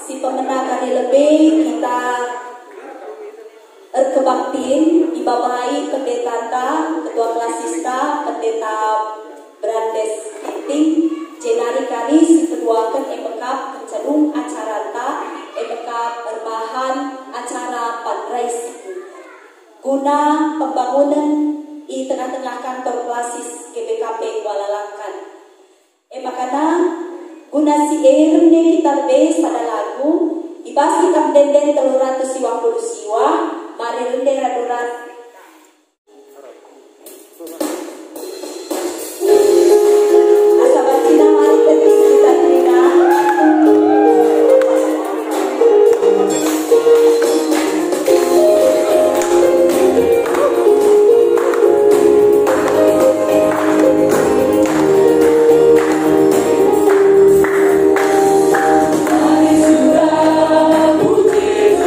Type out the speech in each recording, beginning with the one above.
si pemenang kali lebih kita kebaktiin dibawahi pendeta ketua klasista pendeta Brandes Tinting jenari kali si keduakan emekap kecenung acara emekap berbahan acara fundraising guna pembangunan di tengah-tengah kantor klasis GBKP Kuala Langkan. Makanya guna si ne kita lebih pada lagu ibasi kapdenden 350 siwa mari rende radurat asabatina mari tetis kita terina Surah Putih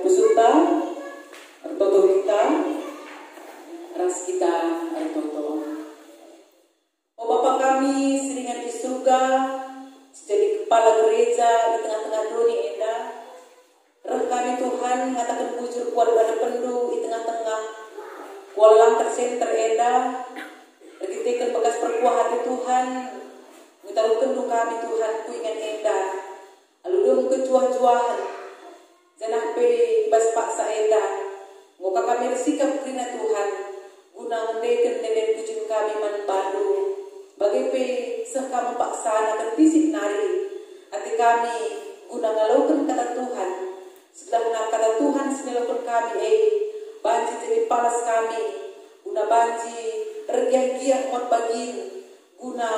peserta Artoto kita, ras kita Artoto. Oh Bapa kami seringan di surga, jadi kepala gereja di tengah-tengah dunia enda. Roh kami Tuhan mengatakan bujur kuat pada pendu di tengah-tengah kuala langkat senter enda. Regitekan bekas perkuah hati Tuhan, mengitaruh kendu kami Tuhan kuingan enda. Lalu dong kejuah-juahan, janah pe bas paksa enda. Ngoka kami bersikap kerina Tuhan, guna mendekan neden bujur kami man bandu. Bagai pe seh kami paksana ketisik nari, hati kami guna ngalaukan kata Tuhan. Setelah kata Tuhan senilaukan kami, banji jadi palas kami, guna banji tergiah-giah umat bagin, guna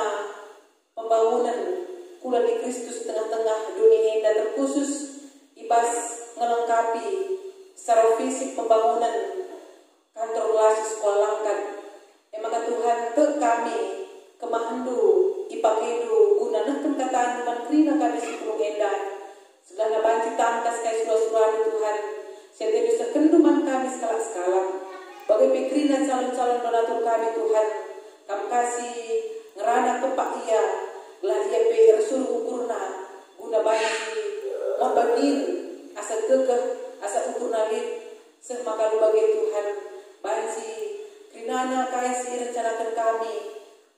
pembangunan kulan di Kristus tengah-tengah dunia dan terkhusus ibas ngelengkapi secara fisik pembangunan kantor kelas sekolah langkat. Maka Tuhan te kami kemahandu ipakedu guna nahkan kataan man krina kami sepuluh endah. Setelah nabanci tangkas kay surah-surah Tuhan, saya bisa kenduman kami skala-skala. Bagai pikiran calon-calon donatur kami Tuhan, kami kasih ngerana kepak ia, gelah ia pe suruh ukurna, guna banci, mau bagin, asa gegeh, asa ukur nalit, semakalu bagai Tuhan, banci, krinana kasih rencanakan kami,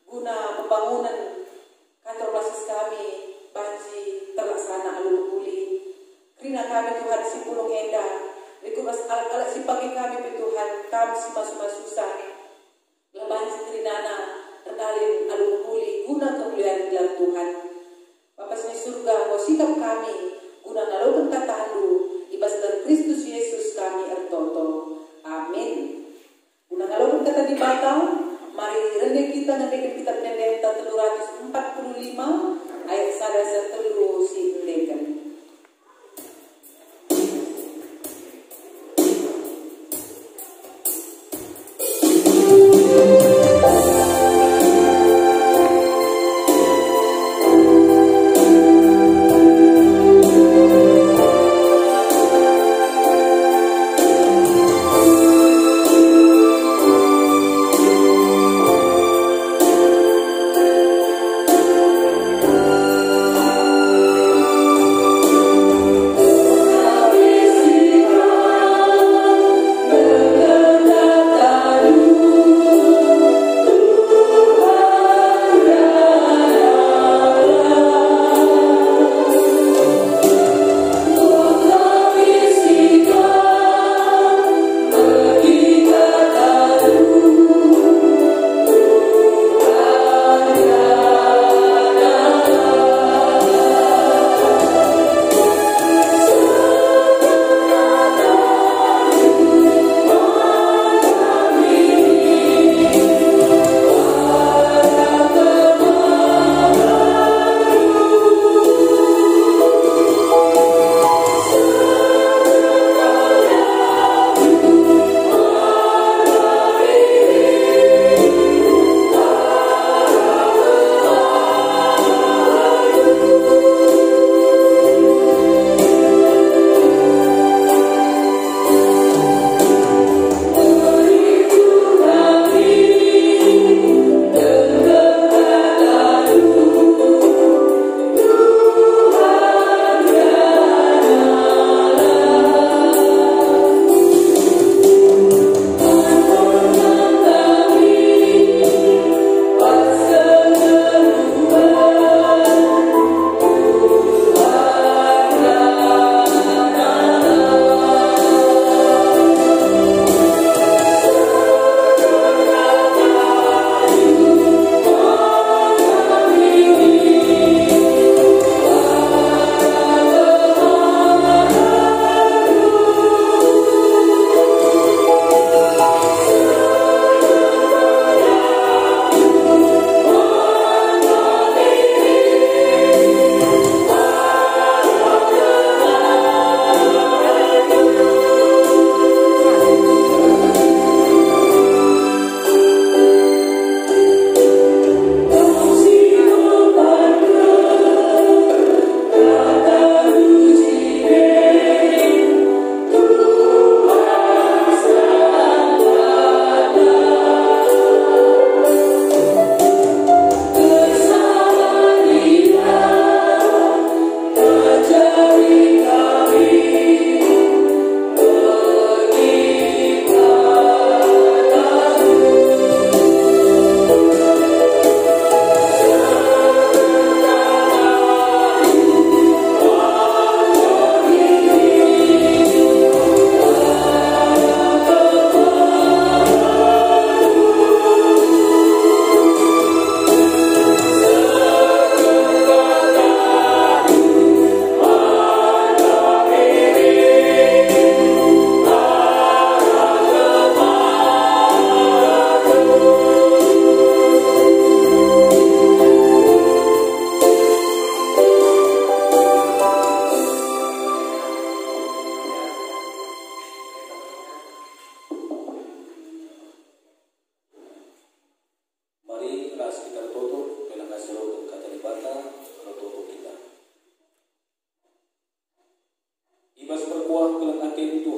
guna pembangunan kantor basis kami, banci terlaksana alur pulih. Krina kami Tuhan si pulung endah, rikumas alat-alat si pagi kami Tuhan, kami si masuk susah. Banci krinana terkalin alur pulih, guna kemuliaan gelar Tuhan. Bapa di surga, kau sikap kami, guna nalaukan kataandu, ibas dan Kristus Yesus kami Artoto. Amin. Guna nalaukan kata di batal, mari rendah kita ngendekan kitab Nehemia 345 ayat 1 terus si ngendekan.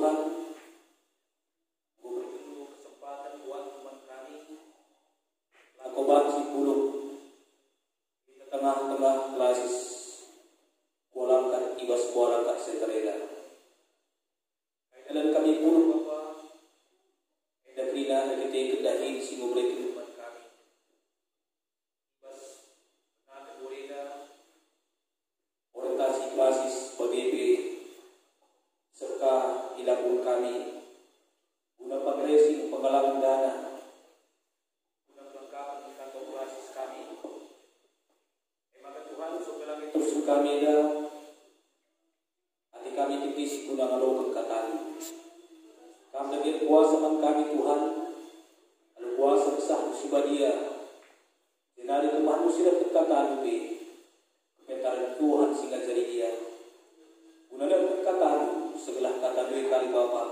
Tuhan, beri kesempatan buat teman kami, lakobat si puluh di tengah-tengah klasis kualangkat ibas kualangkat setereda. Dalam kami puluh Bapa, ada kerina ada kita kedahin si memberi kehidupan kami. Ibas benar keboreda, orientasi klasis BGP serta ilapun kami guna pengresi penggalangan dana guna kelengkapan kantor klasis kami. Maka Tuhan sebelah itu kami dah hati kami tipis guna ngalokot katani. Kami lagi kuasa man kami Tuhan, kalau kuasa besar subadia. Jenari Tuhan sudah berkata be, kepentaran Tuhan sehingga jadi dia. Guna dan berkata sebelah kata dua kali Bapa.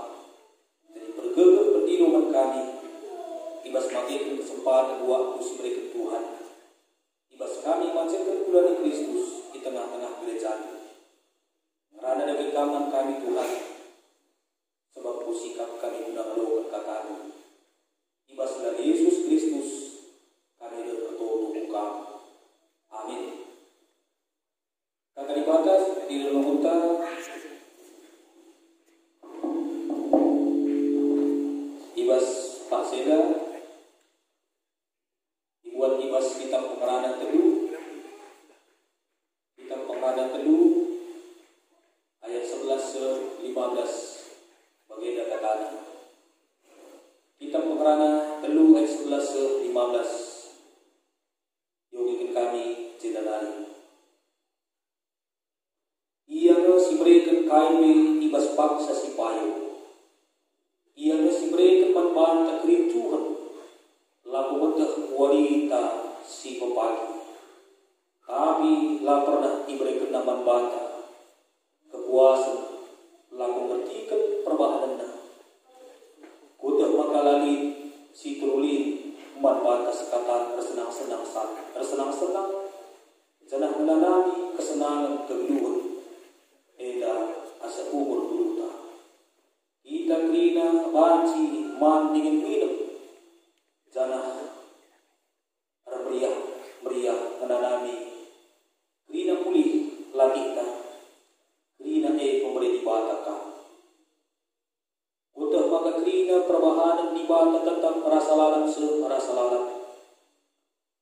Jadi bergegap berdinoman kami, ibas makin kesempatan waktu mereka Tuhan. Ibas kami macamkan bulan Kristus di tengah-tengah gereja. Merana dari kaman kami Tuhan, sebab sikap kami guna melakukan katamu. Ibas dari Yesus Kristus, kami berdoa muka. Amin. Kata dibatas di dalam unta, ibas Pak Seda, dibuat ibas kitab pengarana teduh, kitab pengarana teduh, ayat 11-15. Baginda katanya, kitab pengarana teluh ayat 11-15. Yogikan kami cedanari. Ia si berikan kain ibas paksa si payo. Ia si berikan manbanta kerincuhan. Laku mentah wanita si pepagi. Tapi lah pernah diberikan nama banta kepuasan. Laku bertikan perbahanan. Kudah makalali si turulin manbanta sekatan bersenang-senang janah menanami kesenangan kegeluhan eda asa umur duluta kita krina banci man dingin minum janah meriah menanami krina pulih latita krina pemberi di bataka udah maka krina perbahanan di bata tetap rasa lalat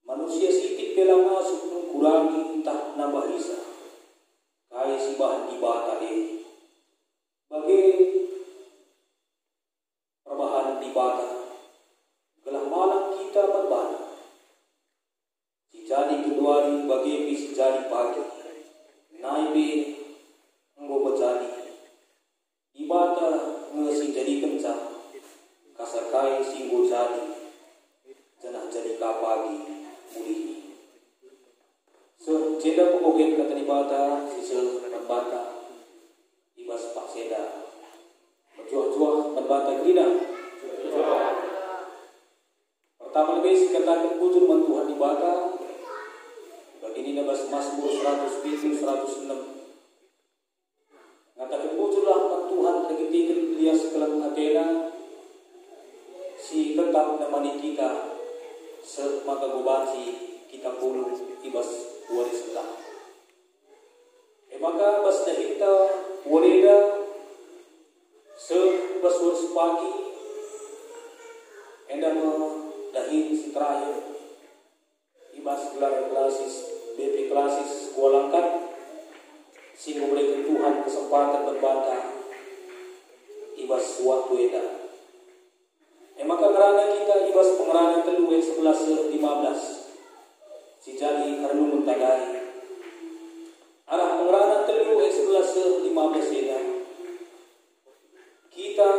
manusia sitik belang masuk mengkurangi entah nambah isa kaya si bahan di bata bagi perbahanan di bata gelah malam kita berbana si jadi keduari bagi si jadi pagi naibe enggo berjadi di bata ngesi jadi kencang kasar kaya si enggo jadi janah jadi kapagi muli so jeda pengogen kata di bata sisa berbata ibas Pak Seda berjuah-juah berbata gerina pertama lebih sikatakan bujur mantuhan di bata begini nabas Mazmur 107-106 ngatakan bujurlah mantuhan legitikan dia sekelang Athena si tetap namani kita semaka gobansi kita puluh ibas waris sebelah. Maka bas dahita wareda sebas waris pagi endam dahin si terakhir ibas gelar klasis BP klasis kualangkat si memberikan Tuhan kesempatan berbantah ibas waktu eda. Maka ngerana kita ibas pengerana teluh 11-15 si jadi karena mentadai arah pengerana teluh 11-15 eda kita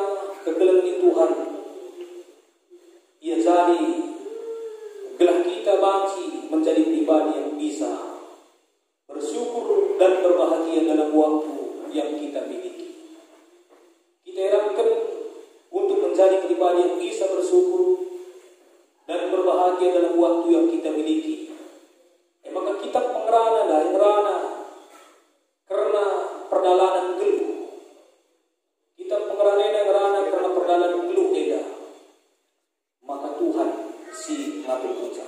kegelang di Tuhan ia jadi gelah kita banci menjadi pribadi yang bisa bersyukur dan berbahagia dalam waktu yang kita miliki. Kita harapkan untuk menjadi pribadi yang bisa bersyukur dan berbahagia dalam waktu yang kita miliki. Maka kita pengerana dari rana karena perdalanan geluh. Kita pengerana geluh eda, maka Tuhan si ngatur kerja.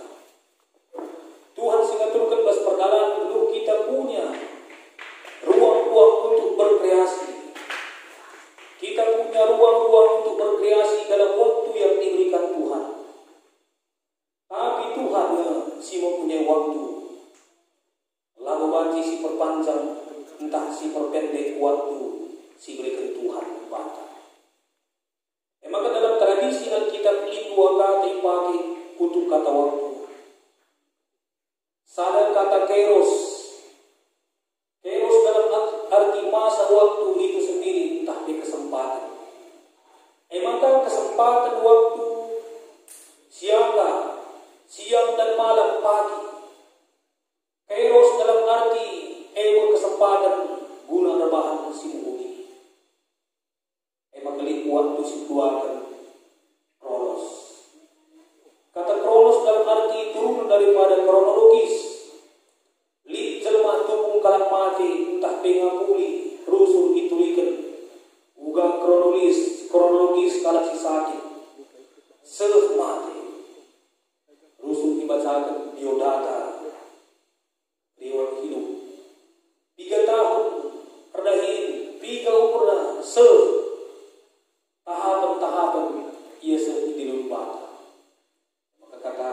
Tuhan si ngaturkan bas perjalanan geluh kita punya ruang-ruang untuk berkreasi. Kita punya ruang-ruang untuk berkreasi dalam waktu yang diberikan Tuhan. Tapi Tuhan si mempunyai waktu. Lalu banci si perpanjang, entah si perpendek waktu, si berikan Tuhan membaca. Maka dalam tradisi Alkitab itu dua kata dipakai untuk kata waktu. Sadar kata kairos. Kairos dalam arti masa waktu itu sendiri, entah di kesempatan. Maka kesempatan waktu siang dan malam, pagi. Kairos dalam arti kesempatan guna rebahan si bumi. Maka waktu si keluarkan kronos. Kata kronos dalam arti turun daripada kronologis. Li jelma tupung kalang mati, entah pengapuli, rusul itulikan. Uga kronologis kalang si sakit. Seleh mati. Rusul dibacakan biodata. Riwayat hidup. 3 tahun redahin, 3 umurna tahapan ia sedilun bata. Maka kata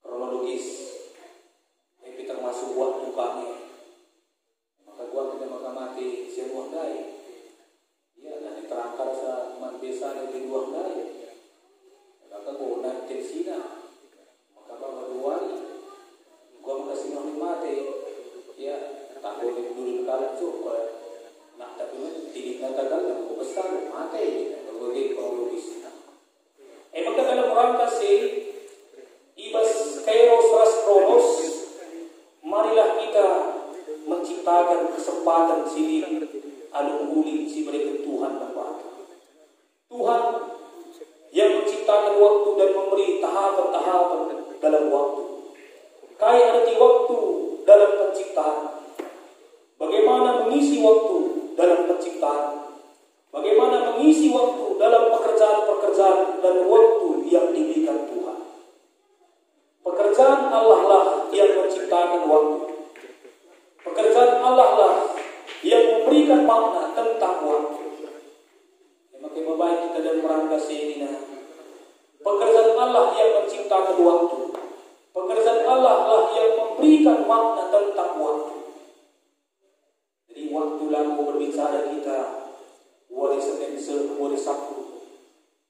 kronologis itu termasuk waktu kami. Maka gua tidak maka mati semua dai. Ia dan diterangkan sa man desa di luar dai. Maka gua nak tensina. Maka bawa duari. Gua makasih nang mati. Ya, tanggul dulu kalah cukup. Nah, tapi tidak katakan yang besar mati berbagai kronologis. Maka dalam rangka ibas kairos ras kronos, marilah kita menciptakan kesempatan sini alunguli si mereka Tuhan membantu. Tuhan yang menciptakan waktu dan memberi tahapan-tahapan dalam waktu. Kaya arti waktu dalam penciptaan. Bagaimana mengisi waktu dalam penciptaan. Bagaimana mengisi waktu dalam pekerjaan-pekerjaan dan waktu yang diberikan Tuhan. Pekerjaan Allah lah yang menciptakan waktu. Pekerjaan Allah lah yang memberikan makna tentang waktu. Maka baik kita dalam rangka sehina. Pekerjaan Allah yang menciptakan waktu. Pekerjaan Allah lah yang memberikan makna tentang waktu. Jadi waktu lalu berbicara kita wali Senin, wali Sabtu.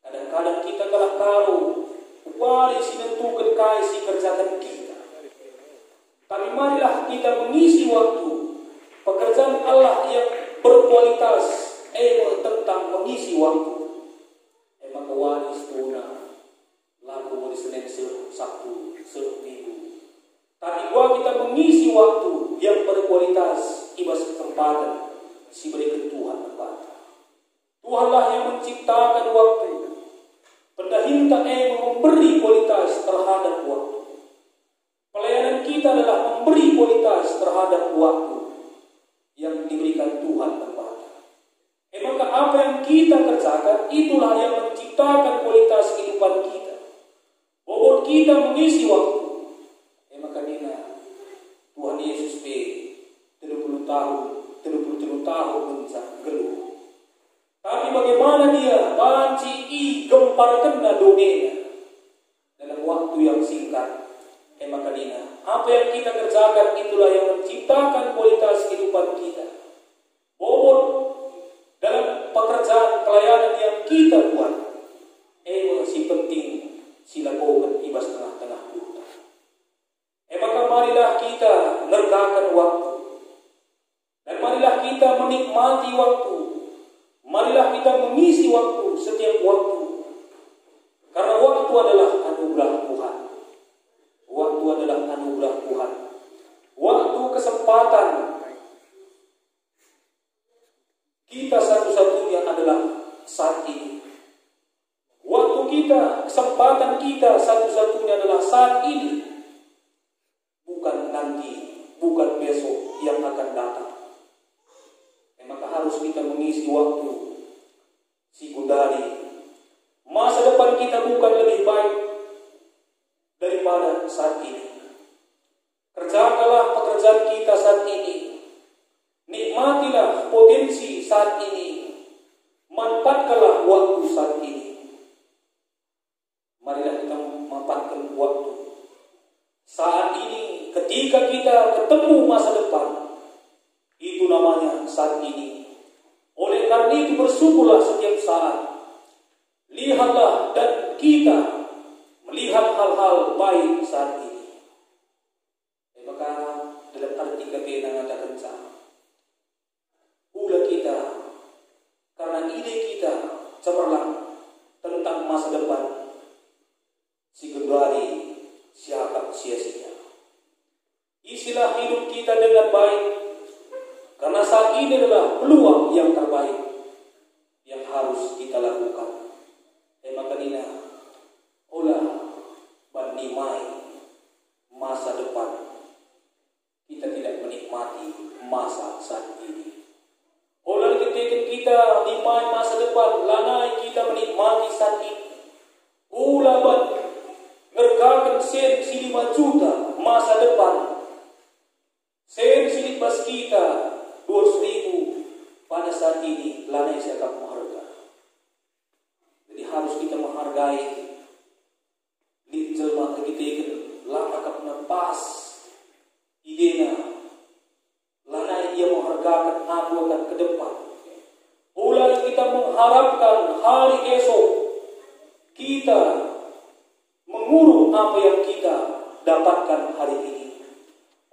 Kadang-kadang kita kalah tahu wali sinentukan kai si kerjaan kita. Tapi marilah kita mengisi waktu pekerjaan Allah yang berkualitas tentang mengisi waktu. Maka wali setuna lalu wali Senin, Sabtu, Minggu. Tapi kita mengisi waktu yang berkualitas ibas kesempatan si berikan Tuhan membantu. Tuhanlah yang menciptakan waktu. Pendahinta memberi kualitas terhadap waktu. Pelayanan kita adalah memberi kualitas terhadap waktu yang diberikan Tuhan membantu. Maka apa yang kita kerjakan itulah yang menciptakan kualitas kehidupan kita. Bobot kita mengisi waktu. Maka dina Tuhan Yesus 30 tahun mencari geluh. Tapi bagaimana dia banci gemparkan dunia dalam waktu yang singkat. Maka dina apa yang kita kerjakan itulah yang menciptakan kualitas kehidupan kita. Bobot dalam pekerjaan pelayanan yang kita buat si penting silakan ibas tengah-tengah dunia. Maka marilah kita ngergakan waktu. Dan marilah kita menikmati waktu. Marilah kita mengisi waktu setiap waktu. Karena waktu adalah anugerah Tuhan. Waktu adalah anugerah Tuhan. Waktu kesempatan kita satu-satunya adalah saat ini. Waktu kita, kesempatan kita satu-satunya adalah saat ini. Bukan nanti, bukan besok yang akan datang. Maka harus kita mengisi waktu saat ini. Manfaatkanlah waktu saat ini. Marilah kita memanfaatkan waktu. Saat ini ketika kita ketemu masa depan, itu namanya saat ini. Oleh karena itu bersyukurlah setiap saat. Lihatlah dan kita melihat hal-hal baik saat ini. Maka dalam arti kata mengatakan ulah kita karena ide kita cemerlang tentang masa depan si kendari siapa sia-sia. Isilah hidup kita dengan baik karena saat ini adalah peluang yang terbaik yang harus kita lakukan. Maka dina olah bandimai masa depan. Kita tidak menikmati masa saat ini. Oleh ketika kita nikmati masa depan, lanai kita menikmati saat ini. Ulaban ngergakan sen si 5 juta masa depan. Sen si bas kita 200.000 pada saat ini lanai saya akan menghargai. Jadi harus kita menghargai jelma kita lama kapna pas idenya lanai dia menghargakan aku akan ke depan. Mulai kita mengharapkan hari esok kita mengurung apa yang kita dapatkan hari ini.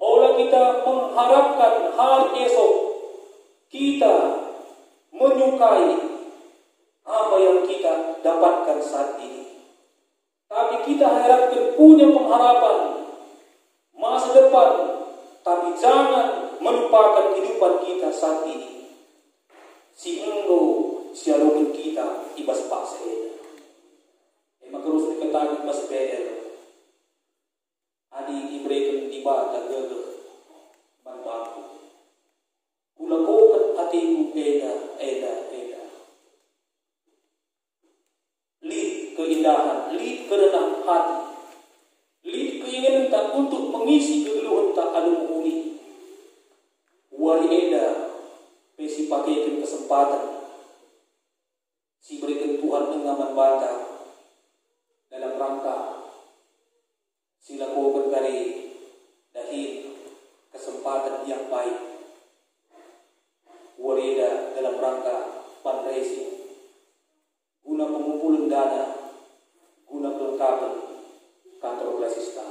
Oleh kita mengharapkan hari esok kita menyukai apa yang kita dapatkan saat ini. Tapi kita harapkan punya pengharapan masa depan, tapi jangan melupakan kehidupan kita saat ini. Si enggo sialukin kita ibas paksa. Maka harus diketahui ibas PL. Adi diberikan tiba tagagah bantu. Kulakukan hatimu eda. Lid keindahan, lid kerendahan hati, lid keinginan tak untuk mengisi kegeluhan tak anu uli. Wari eda, pesi pakaikan kesempatan, si berikan Tuhan dengan bata dalam rangka si lakukan dari dahil kesempatan yang baik. Wari eda dalam rangka fundraising. Guna pengumpulan dana, guna kelengkapan kantor Klasista.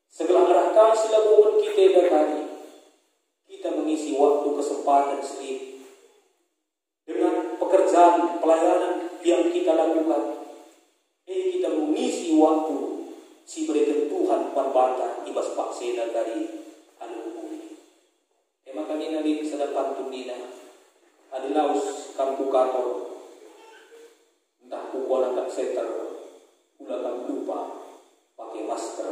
Segala arahkan silakukan kita dari kita mengisi waktu kesempatan sendiri dengan pekerjaan pelayanan yang kita lakukan. Kita mengisi waktu si berikan Tuhan parbata ibas paksa dari anu bumi. Maka ini di kesadapan tunina adalah kampung kantor. Entah pukul anak center, ulang lupa pakai masker.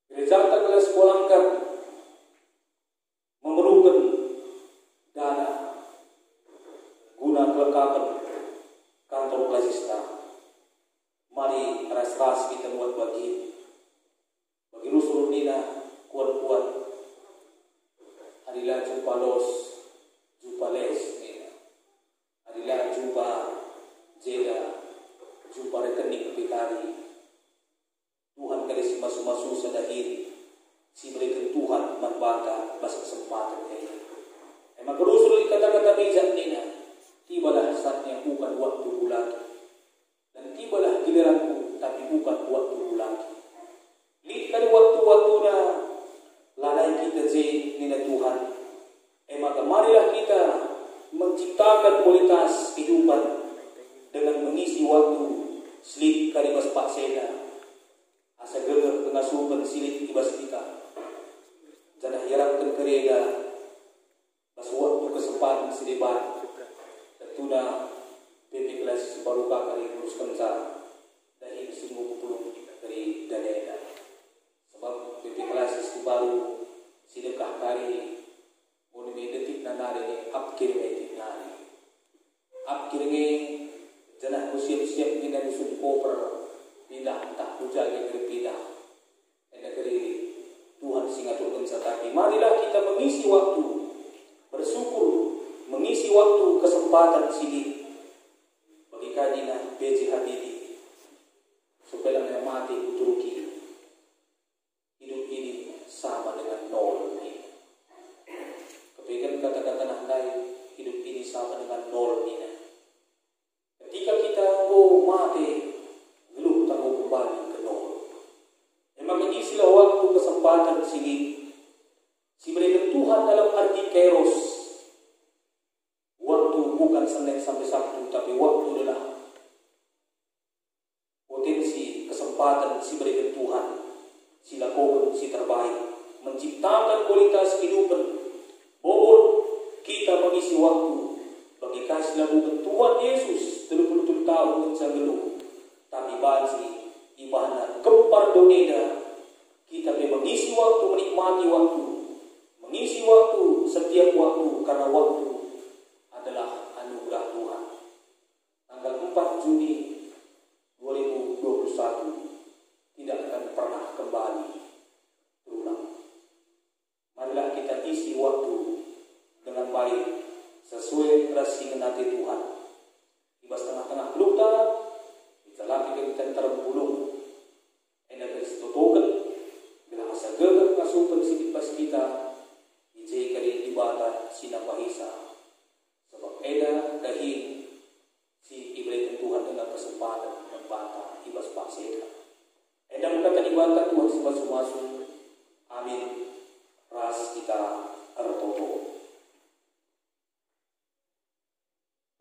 Gereja kelas sekolah kan memerlukan dana guna kelengkapan kantor Klasista. Mari ras-ras kita buat bagi rusul nina kuat-kuat. Adilah jumpa los, jumpa les nina. Adilah jumpa jeda, jumpa rekening pikari. Tuhan kali si masu-masu sadahir, si berikan Tuhan membata bas kesempatan kaya. Emang kerusul kata-kata bijak nina, tibalah saatnya bukan waktu lagi. Dan tibalah giliranku, tapi bukan waktu lagi. Lihat kali waktu-waktu na lalai kita je nina Tuhan. Maka marilah kita menciptakan kualitas kehidupan dengan mengisi waktu selik karibas pak seda asa geger pengasuhan silik ibas kita jangan harapkan kereda pas waktu kesempatan selibat tentunya PP kelas baru kali teruskan sa dari semua pelung dari daerah sebab PP kelas baru sidekah kali mau detik nanari ni apkir medik nari apkir ni jangan ku siap-siap kita disuruh koper pindah tak puja kita pindah dari Tuhan singaturkan sataki. Marilah kita mengisi waktu bersyukur waktu kesempatan sini bagi kadina B.J. Habibie supaya yang mati uturuki hidup ini sama dengan nol ini. Kepikiran kata-kata nahdai hidup ini sama dengan nol ini. Ketika kita mati, belum tahu kembali ke nol. Memang ini istilah waktu kesempatan sini. Si berikan Tuhan dalam arti kairos. Waktu bukan Senin sampai Sabtu, tapi waktu adalah potensi kesempatan si berikan Tuhan. Si lakukan si terbaik, menciptakan kualitas kehidupan. Bobot kita mengisi waktu bagi kasih lakukan Tuhan Yesus 30 tahun dan sanggelu. Tapi bagi ibadah kempar doneda kita mengisi waktu, menikmati waktu, mengisi waktu setiap waktu, karena waktu adalah anugerah Tuhan. Tanggal 4 Juni 2021 tidak akan pernah kembali berulang. Marilah kita isi waktu dengan baik sesuai rasi hati Tuhan. Di tengah-tengah luta kita lagi kita terpulung. Enak dari situ token bila asa gegak kasupan sikit pas kita ijai kali ibadah sinang bahisa. Sebab eda dahin si ibadah Tuhan dengan kesempatan membantah ibas paseda. Eda kata ibadah Tuhan sebab sumasu. Amin. Ras kita artoto.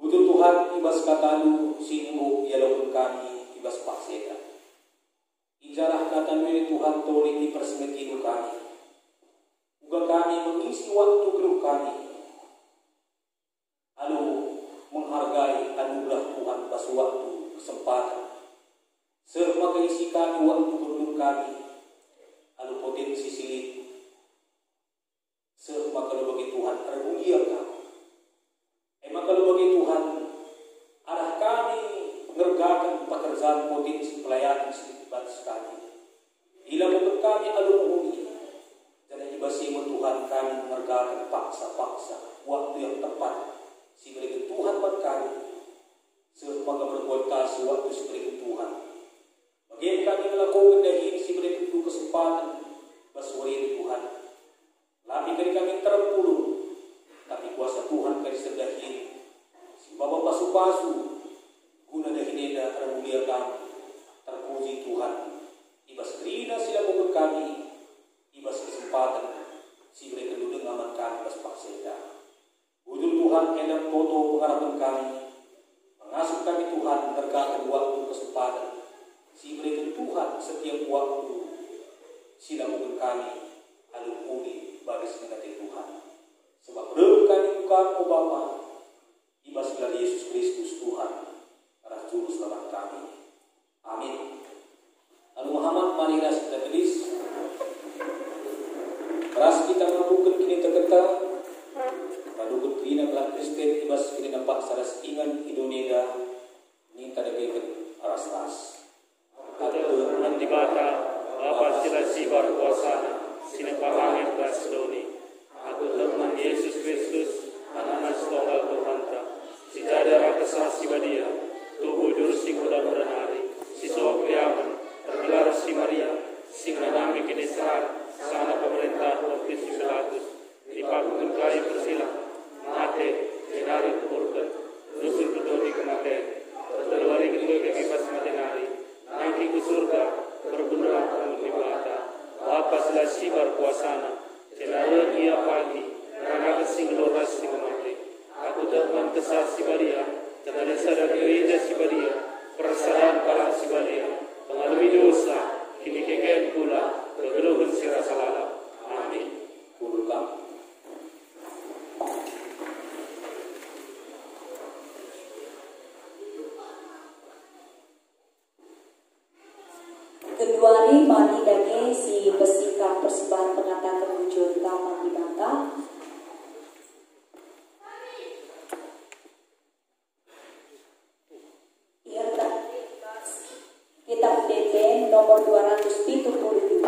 Butuh Tuhan ibas katalu singgu yalokun kami ibas paseda. Ijarah katalu ini Tuhan tolong di persemetidu kami. Uga kami mengisi waktu keluh kami. Lalu menghargai anugerah Tuhan pas waktu kesempatan. Semua isi kami waktu keluh kami. Lalu potensi silit. Semua kalau bagi Tuhan termulia kami. Emang kalau bagi Tuhan arah kami mengerjakan pekerjaan potensi pelayanan sedikit sekali. Bila bukan kami alu menghuni. Dan ibasi Tuhan kami mengerjakan paksa-paksa waktu yang tepat. Si berikan Tuhan buat kami. Semoga berkualitas waktu si berikan Tuhan. Bagaimana kami melakukan dahin si berikan Tuhan kesempatan bersuara Tuhan. Lami kami terpuluh. Tapi kuasa Tuhan kami serdahin. Si Bapak pasu-pasu. Guna dahin eda termulia kami. Terpuji Tuhan. Ibas kerina sila bukan kami. Ibas kesempatan. Si berikan Tuhan aman kami pas pakseda. Ujung Tuhan enak toto pengharapan kami. Mengasuh kami Tuhan tergantung waktu kesempatan. Si berikan Tuhan setiap waktu. Sila bukan kami. Alu muli baris negati Tuhan. Sebab berem kami bukan Bapa. Ibas dari Yesus Kristus Tuhan. Arah juru selamat kami. Amin. Lalu Muhammad marilah kita gelis. Ras kita melakukan kini terketa. Lalu ketrina belah Kristen ibas kini nampak saras ingan Indonesia. Ini tadagikan aras ras. Atur nanti bata apa sila sibar kuasa sinapangangin Barcelona. Aku teman Yesus Kristus anak tunggal Tuhan ta. Si jadara kesasi badia tubuh dursi kuda merenari. Si soak liaman tergelar si Maria. Si menami kini serat sana pemerintah Ofis Pilatus. Dipakukan kayu bersila mate jenari kuburkan dusun kedua kematian terlari kedua kekipas matenari nanti ke surga berbunra untuk ibadah apa sila sibar kuasana jenari ia pagi karena kesing loras si kemati aku teman kesah si baria terhadap sadar gereja si baria perasaan kalah si baria pengalami dosa kini kekeen pula kegeluhan si rasa lalap. Amin. Kurukam. Keduari mani dage si besikap persembahan pengatakan wujud taman di mata. Kitab PP nomor 272.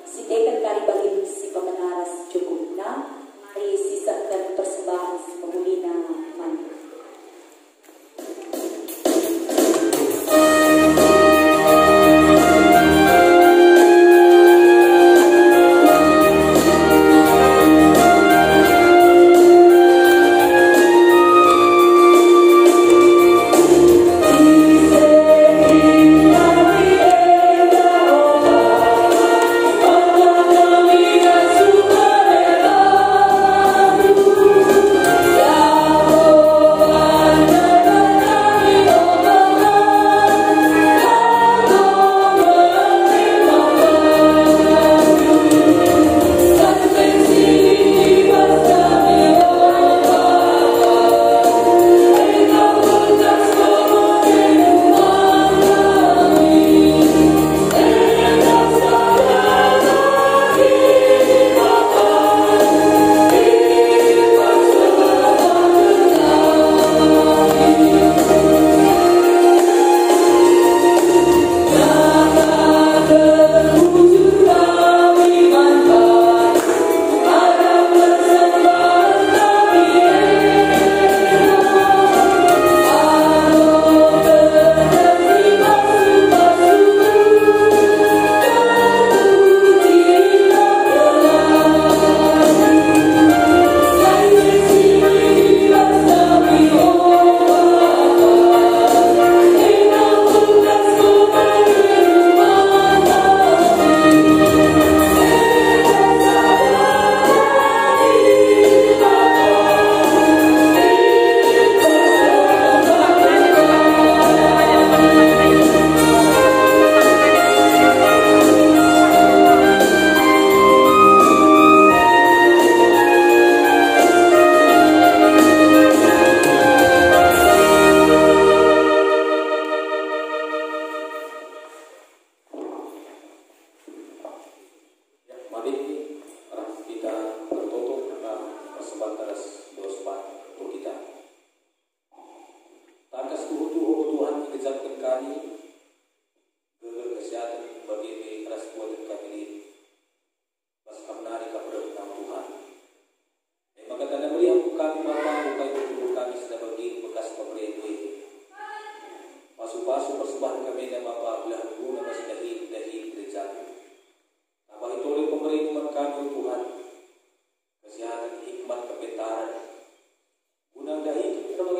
Sidekan kali bagi si pemenaras cukupna. Hari sisa dan persembahan si pemulina mani.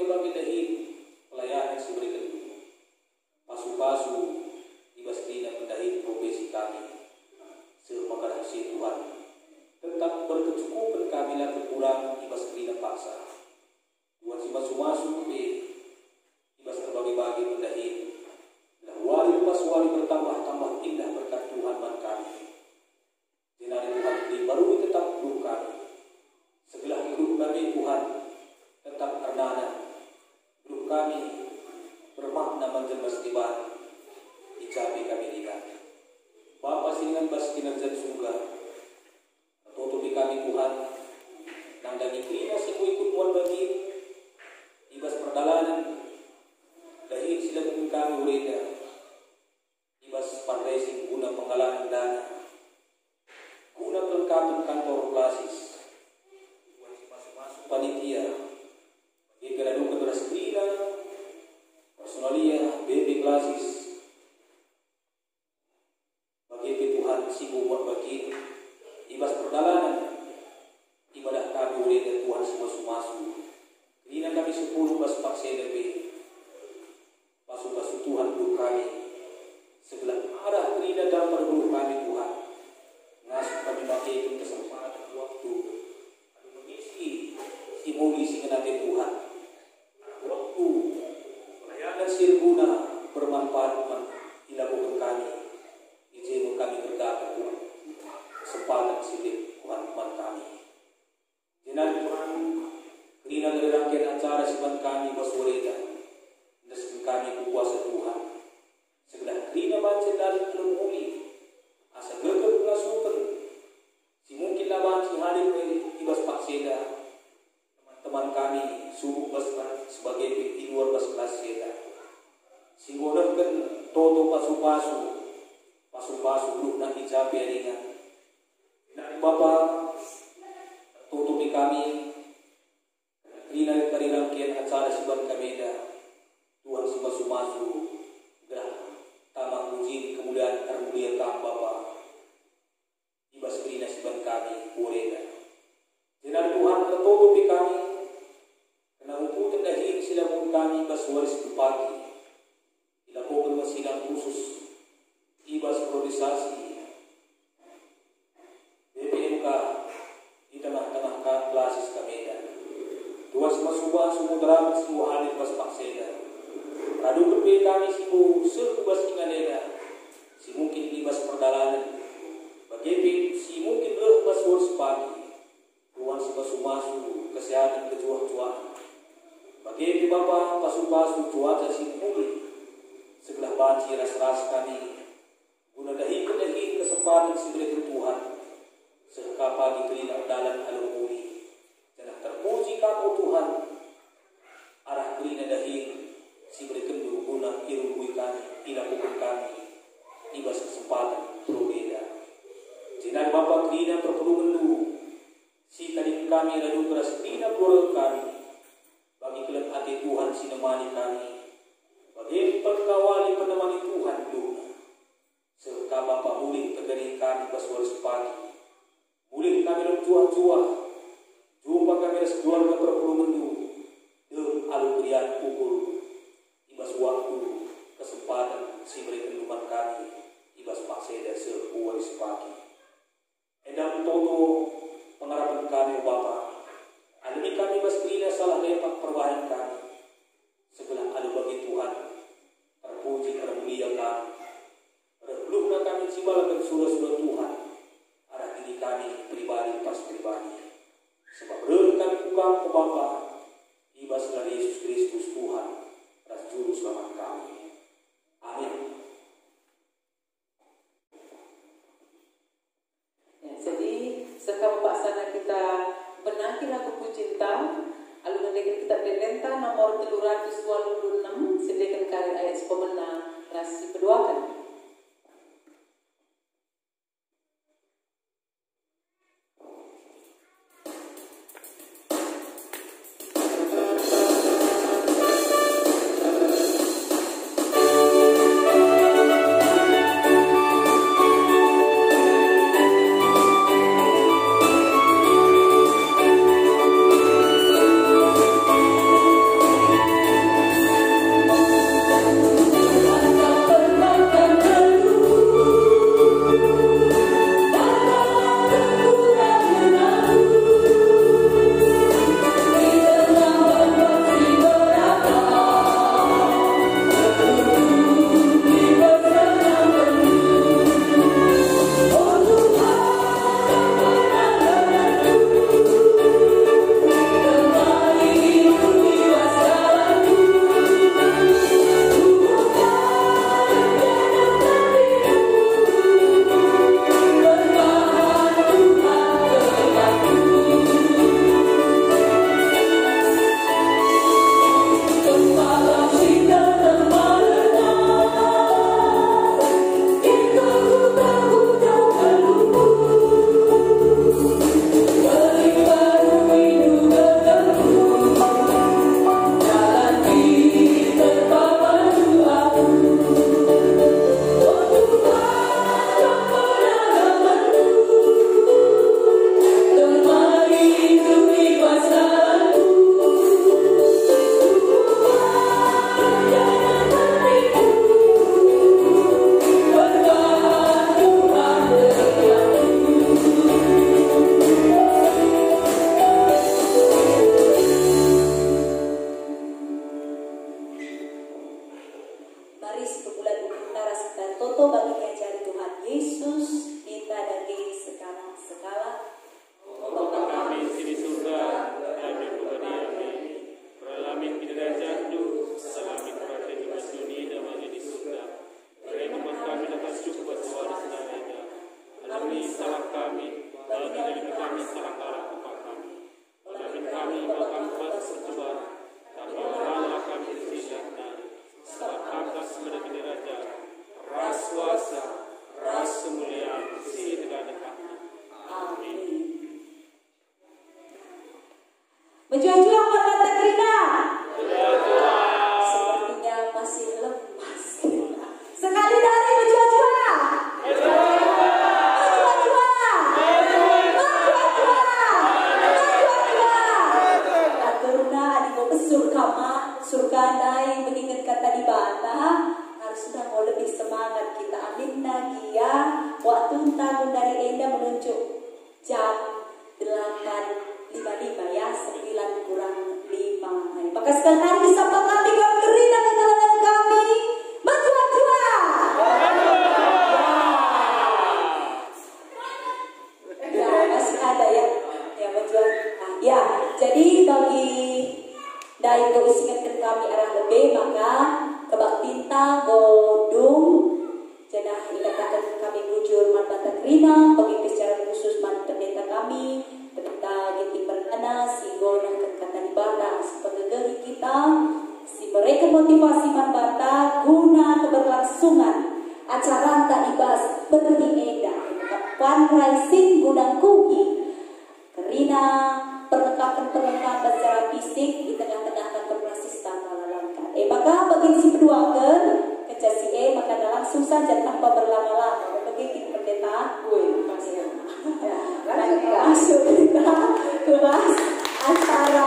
bagi dahi pelayanan si berikan pasu-pasu ibas dina pendahi profesi kami semakalah si Tuhan tetap berkecukupan kami lah kekurangan ibas dina paksa Tuhan si masu-masu ibas terbagi-bagi pendahi lah wali lepas wali bertambah-tambah indah berkat Tuhan man kami jenari Tuhan dibarui tetap hidup kami sebelah hidup kami Tuhan tetap ernana hidup kami bermakna menjelma setiban ijabi kami tidak Bapa singan bas kinerja surga tutupi kami Tuhan nang daging terima siku ikut mual bagi ibas perdalanan dahil sila kami kami ureda ibas fundraising guna penggalangan dana guna kelengkapan kantor klasis masuk panitia Ikaradu keberaskrina personalia BB klasis bagi Tuhan sibu buat bagi ibas perdalanan ibadah kami oleh Tuhan semua-semua Rina kami 10 bas paksa DP pasu-pasu Tuhan hidup kami sebelah arah Rina dalam perguru kami Tuhan ngasuh kami pakai kesempatan waktu ada mengisi simuli singenate Tuhan waktu pelayanan sirguna bermanfaat dilakukan kami izin kami berdapat kesempatan sidik Tuhan kami jenari Tuhan Rina dari rangkaian acara sipan kami baswareda dan kami kuasa Tuhan sebelah Rina baca dari alumuli asa gegep ngasukan si mungkin laban si hadir ibas pakseda teman-teman kami subuh bas sebagai di luar bas kelas seda si godamkan toto pasu-pasu belum nak ijabi ringan dan Bapak tutupi kami Rina dari rangkaian acara siban kami dah Tuhan semua-semua gerah tamang puji kemuliaan termulia kami Bapa ibas Rina siban kami pureda jenari Tuhan tertutupi kami kena hukum dahil sila pun kami ibas waris bupati dilakukan sidang khusus ibas priorisasi BPMK di tengah-tengah klasis kami dah Tuhan semua semua semua hadir bas pakseda Radu berbe kami sibu sekubas inganeda si mungkin ibas perdalanan bagi si mungkin bas waris pagi Tuhan semua kesehatan kecuah-cuah bagi Bapak pasu-pasu cuaca si mungkin sebelah banci ras-ras kami guna dahi kesempatan si berikan Tuhan sekapa diterima dalam alumuni dan terpuji kamu Tuhan arah kerina dahi si berikan guna irungui kami ilakukan kami ibas kesempatan berbeda jenari Bapak kerina perkeluhan dulu si kadin kami radu keras kerina keluarga kami bagi kelak hati Tuhan si nemani kami bagi perkawali penemani Tuhan dulu serta Bapak mulih tegari kami baswaris pagi mulih kami berjuah-juah jumpa kami keluarga perkeluhan dulu dan alukrian pukul ibas waktu kesempatan si berikan luman kami ibas pakseda sewaris pagi edam toto pengharapan kami Bapa alami kami bas krina salah lepak perbahan kami sebelah adu bagi Tuhan terpuji termulia kami belum kami cibalakan surah-surah Tuhan arah diri kami pribadi pas pribadi sebab belum kami bukan ke Bapa ibas dari Yesus Kristus Tuhan ras juru selamat kami amin. Jadi sekarang paksana kita menanti lagu pucinta alun dengan kita delenta nomor 326 sediakan karya ayat pemenang rasi keduakan. jatuh, salami kerajaan di dunia dan bagi di surga. Beri kami dapat cukup suara senarainya. Alami salah kami, bagi dari kami salah kepada kami. Alami kami bahkan pada percobaan, tapi malah kami tidak dari. Sebab angkat sebagai raja, ras kuasa, ras kemuliaan, si tegak-tegaknya. Amin. Berjuang-juang Marbata Krina. Sepertinya masih lemas. Sekali lagi berjuang-juang. Aturna adiko surga naik mengingat kata di bata harusnya mau lebih semangat kita amin lagi ya. Waktu tahun dari Enda menunjuk jam 8.55 ya, 9 kurang 5. Maka sekali lagi disapa kami Krina dan teman kami berjuang-juang. Ya masih ada ya berjuang. Ya jadi bagi dari isikan kami arah lebih maka kebak tinta godung jenah ikatakan kami bujur Marbata Krina bagi secara khusus pendeta kami pendeta Giti Perdana si gonah kata di bata sebagai kita si mereka motivasi Marbata guna keberlangsungan acara tak ibas berbeda fundraising guna kuhi Krina perlengkapan secara fisik di tengah-tengah berbasis tanpa lalangkan. Maka bagi si keduakan kecasi maka langsung saja tanpa berlama-lama bagi kita pendeta gue masih masuk kita kelas acara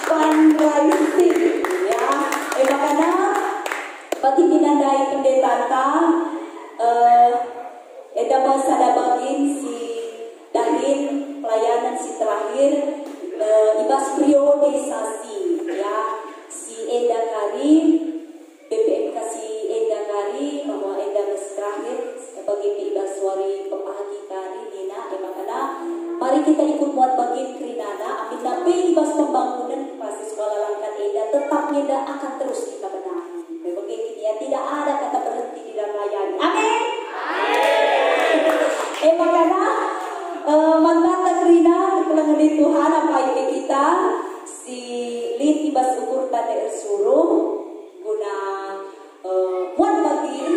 fundraising ya. Makanya bagi dinandai pendeta ada masa ada bagin si dahin pelayanan si terakhir ibas priorisasi ya si Enda Kari BPMK si Enda Kari bahwa Enda terakhir bagi ibas suari pemahagi Kari Nina makanya mari kita ikut muat bagi Krinana amin tapi ibas pembangunan masih sekolah langkan Enda tetap Enda akan terus kita benahi bagi ya tidak ada kata berhenti di dalam layani amin makanya Marbata Krina kepelangan di Tuhan apa ini kita si Lin ibas ukur tanda suruh guna buat bagi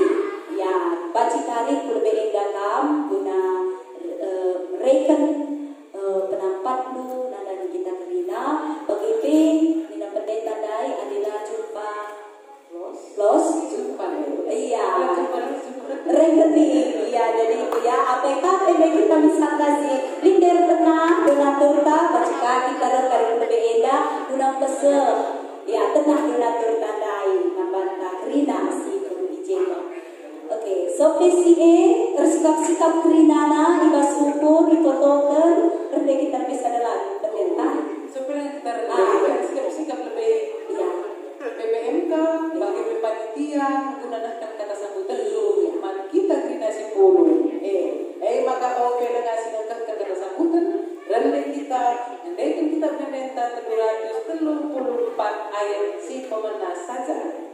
ya baci tarik lebih endakam guna reken penampat lu nada kita Krina bagi pin nina pendeta dai adalah jumpa los jumpa iya rekening iya jadi ya APK kita bisa kasih linder tenang donatur tak baca kita dari lebih enda guna pesel ya tenang donatur tandai Marbata Krina si Krina. Oke so PCA sikap Krinana ibas ukur ditotokan berarti kita bisa dalam pendeta sebenarnya kita sikap lebih ya PPMK bagi panitia menggunakan kata sambutan dulu mari kita Krina si puluh maka oke dengan sinangkan kata sambutan dan kita andaikan kita meminta 334 ayat si pemenang saja.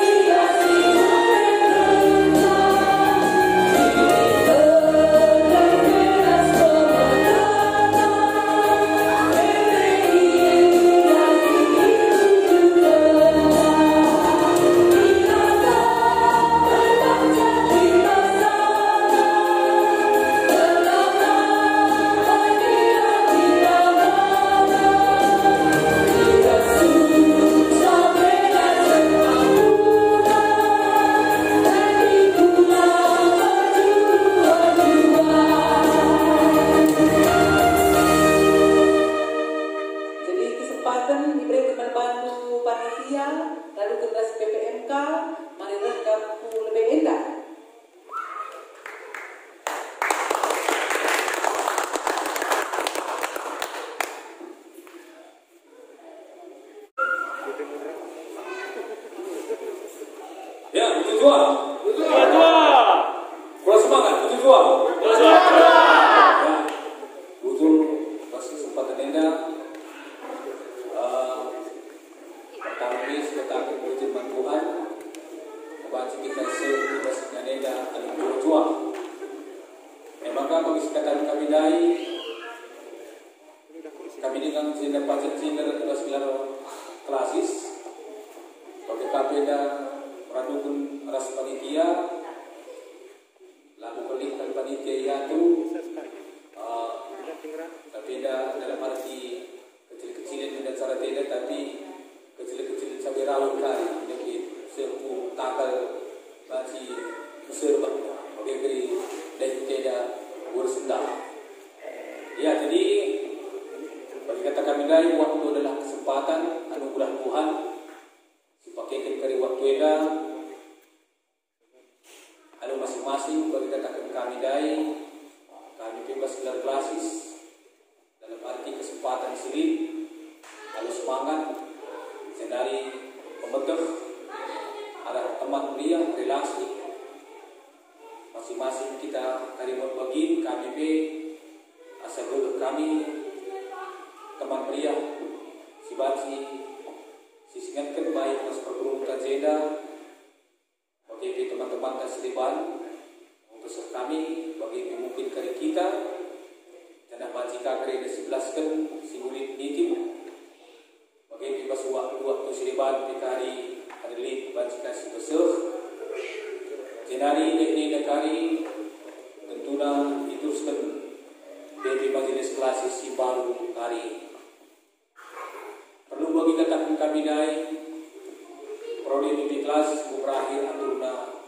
Iya lalu generasi PPMK, mari rekam lebih indah. Ya, puji Tuhan. Kurang semangat, puji Tuhan. Ya, betul pas kesempatan ini pertama ini kita akan berjumpa Tuhan. Membaca kita sebebas nyanyi alim Tuhan. Maka bagi sekatan kami dari kami dengan sini pacet sini tugas gelar klasis bagi kami ada pradukun ras panitia lalu pelik dan panitia itu tapi ada dalam arti kecil-kecilan dan cara tidak tapi kecil-kecilan sampai rawat kali jadi serbu takal masih serba bagi dan tidak bersendang. Ya, jadi bagi kata kami dari waktu adalah kesempatan anugerah Tuhan. Dipakaikan dari waktu ini anu masing-masing bagi kata kami dari kami bebas gelar klasis dalam arti kesempatan silih lalu semangat dari pembentuk ada teman kuliah relasi masing-masing kita kali berbagi KBP asal dulu kami teman pria si Bansi sisingatkan baik mas perguruan tajeda bagi teman-teman tasriban untuk kami bagi mungkin kali kita dan Bansi kagri disebelaskan si murid nitim bagi bebas waktu siriban dikari adalah Bansi kasih besar jenari ini nekari tentunya diteruskan dari majelis klasis si baru hari perlu bagi katakan kami dari prodi di kelas berakhir aturna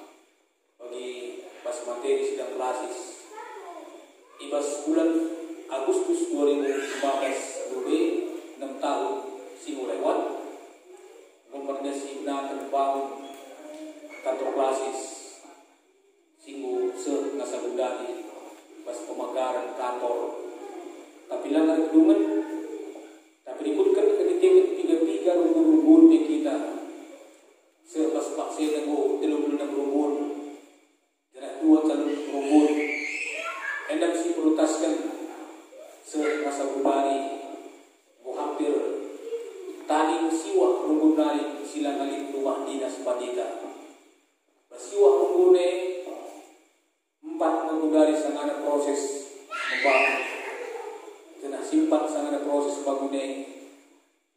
bagi pas materi sidang klasis ibas bulan Agustus 2015 lebih 6 tahun si lewat rekomendasi akan bangun kantor klasis singgu nasa bundani pas pemagaran kantor tapi langgar gedungan tapi ikutkan ketika tiga rumpun di kita sepas paksa nego 36 rumpun jarak 2 calon rumpun hendak si protaskan nasa bundani hampir tadi siwa rumpun dari silang alih rumah dinas Padita basiwa rumpune 4 minggu dari sang ada proses membangun kena simpan sang ada proses bangunnya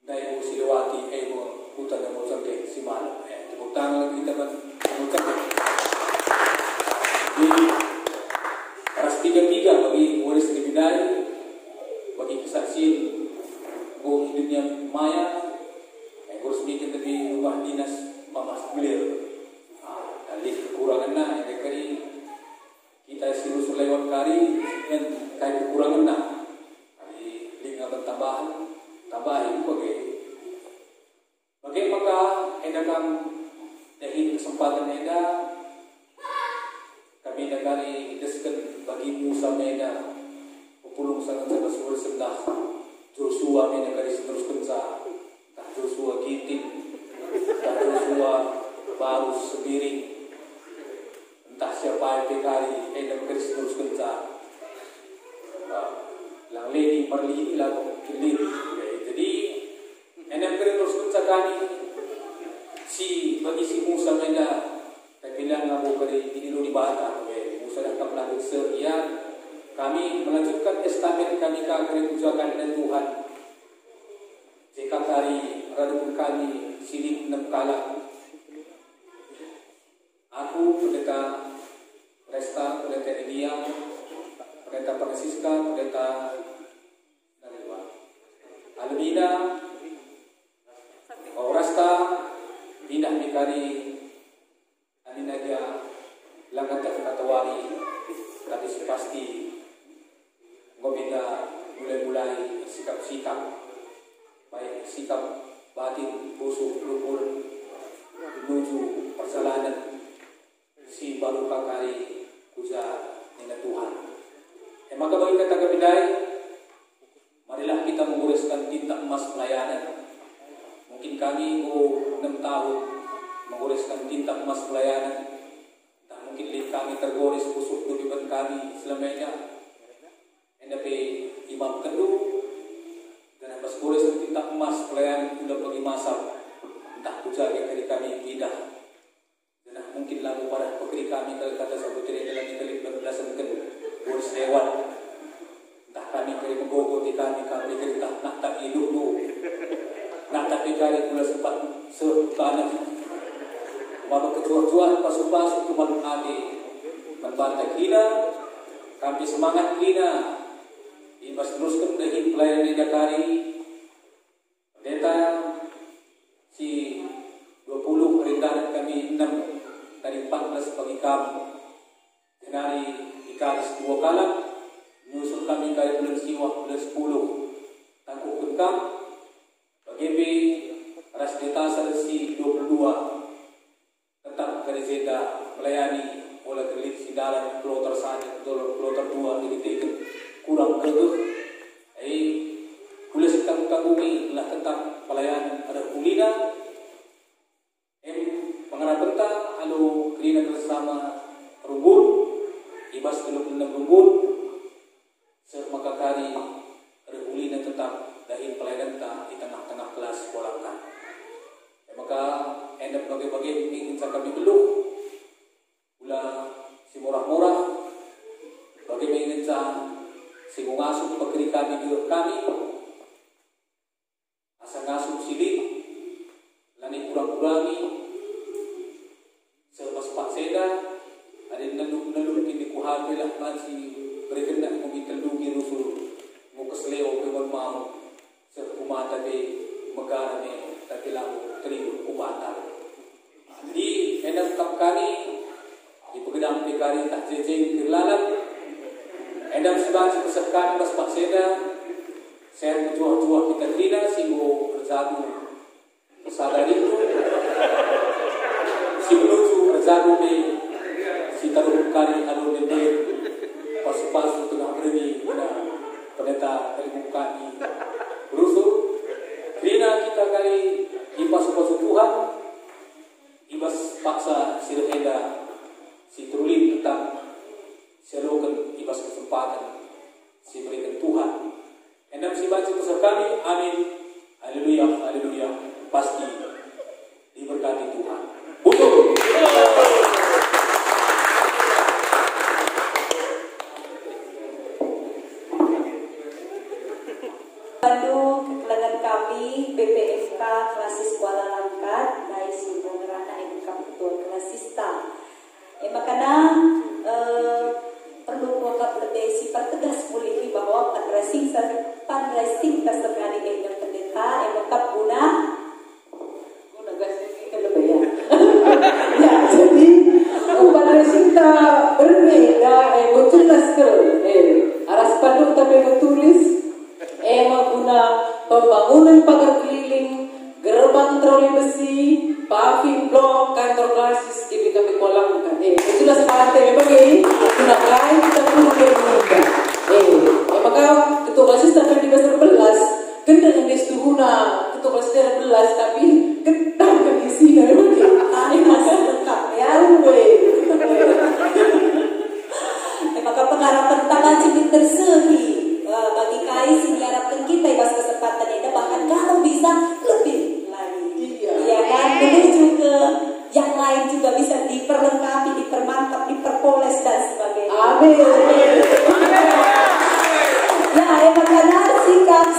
dari Silawati hutan dan Mozambique si malam tepuk tangan kita mengucap jadi ras 3 bagi waris dibidai bagi kesaksian bahwa hidupnya maya harus bikin lebih rumah dinas Mamas Belir dari kekurangan yang dekari kita silus lewat kari dan kaya kekurangan dari lingkungan tambahan bagi maka edakan dari kesempatan eda kami negari desken bagi Musa Meda pupulung sangat sebesar sendah Joshua Meda negari seteruskan tak Joshua Giting tak Joshua baru sebiring entah siapa yang kali dan keris terus kenca lang lady perli lagu kili jadi enak keris terus kenca kali si bagi si Musa Meda tapi bilang ngabu kali ini dulu di Bata Musa dah kaplang seria kami melanjutkan estafet kami kagri ucapan dan Tuhan jika hari radun kami silik 6 kala aku pendeta Resta, pendeta Elia, pendeta Francisca, pendeta Almina, Rasta, Binah Mikari, Aninagia, Langkat Katawari, tapi pasti Gobinda mulai sikap-sikap, baik sikap batin, busuk, lupul, menuju perjalanan si baru kakari kuja dengan Tuhan. Maka bagi kata kebidai, marilah kita menguruskan tinta emas pelayanan. Mungkin kami 6 tahun menguruskan tinta emas pelayanan. Tak mungkin kami tergores busuk kehidupan kami selamanya. Tapi imam kedua dan pas gores tinta emas pelayanan sudah bagi masa. Entah pujaga dari kami tidak. Dan mungkin lalu pada pekeri kami kalau kata sabutri dalam kali berbelasan kedua gores lewat. Entah kami kali menggogoti kami kita nak tak hidup dulu. Nak tak dikali pula sempat sepanas. Maka ketua-tua pas-pas itu menghati membantai kita. Kami semangat kita. Ibas teruskan dari pelayanan di Dakari. Pendeta si 20 perintahan kami 6 dari 14 bagi kami. Jenari dikalis 2 kali. Nyusul kami kali bulan siwa bulan 10. Tangkupkan kami. Bagi ras detasar si 22 tetap kerja melayani oleh kelik si dalam kloter 1 kloter 2 ini kurang kegeh. Kulis tanggung-tanggungi lah tentang pelayanan ada kulina. Pengarah benta anu kulina bersama rubun ibas belum rubun semaka kari ada kulina tetap dari pelayanan di tengah-tengah kelas sekolah kan. Maka endap bagi-bagi ingin kami belum ulah si murah-murah bagi ingin si ngasuh pekeri kami juga kami asa ngasuh silik lani kurang-kurangi sepas-pas seda ada neluk-neluk kini kuhabil lah masih berkendak mengitelugi rusul mukesleo kewan mau sekumata de megara ne tapi lalu teriu kumata di endap kami di pegedam pikari tak jejeng kerlalat endam sebab sepeserkan pas pakseda saya berjuang-juang kita tidak singgo berjagu sadar itu si menuju berjagu di si taruh kali alun dede pas-pas tengah pergi pendeta dari kami berusul Rina kita kali ibas-ibas Tuhan ibas paksa sirheda si trulin tentang serukan ibas kesempatan si berikan Tuhan. Endam si baca besar kami, amin, haleluya, haleluya, pasti diberkati Tuhan. Betul. Bandung kekelangan kami BPFK Klasis Kuala Langkat dari Sumber Rana Ibu Ketua Klasista. Makanya perlu kuat lebih sifat tegas mulai bahwa fundraising tersekali dengan pendeta tetap guna gas ini lebih ya. Ya jadi fundraising tak berbeda betul sekali. Aras panduk tapi bertulis guna pembangunan pagar keliling, gerbang troli besi, paving blok, kantor klasis di BKP Kuala Langkat. Itulah separate bagi guna lain kita perlu bermuda. Maka ketua klasis sampai di besar belas, kena dengan guna ketua klasis 11 tapi ketang ke isi dari bagi. Masih lengkap ya, maka pengharapan tangan cipit tersehi. Bagi kais yang diharapkan kita ibas kesempatan ini bahkan kalau bisa lebih lagi iya kan menuju ke yang lain juga bisa diperlengkapi, dipermantap, diperpoles dan sebagainya. Amin. Ya, makanya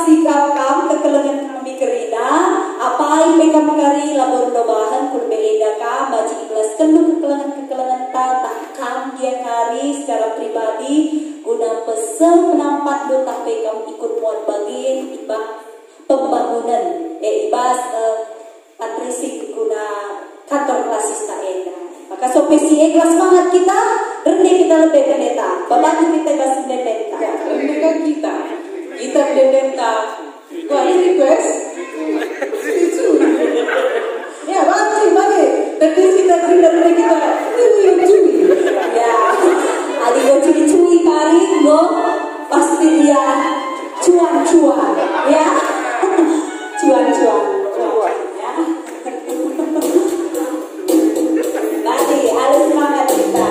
sikap kamu kekelengan kami kerina apa IPK kari labor dobahan kulbeeda kam baca ikhlas kenu kekelengan tak dia kari secara pribadi guna pesen penampat do tapi kamu ikut muat bagian ibas pembangunan ibas fundraising guna kantor klasista enda. Maka sopesi ikhlas semangat kita rendah kita lebih pendeta bapak kita ibas pendeta ya rendah kita pendeta wah ini request itu ya bagi Tapi kita dari kita cuy. Ya, adik gue cuy-cuy kali gue pasti dia cuan-cuan, ya, cuan-cuan, ya. Tadi harus semangat kita.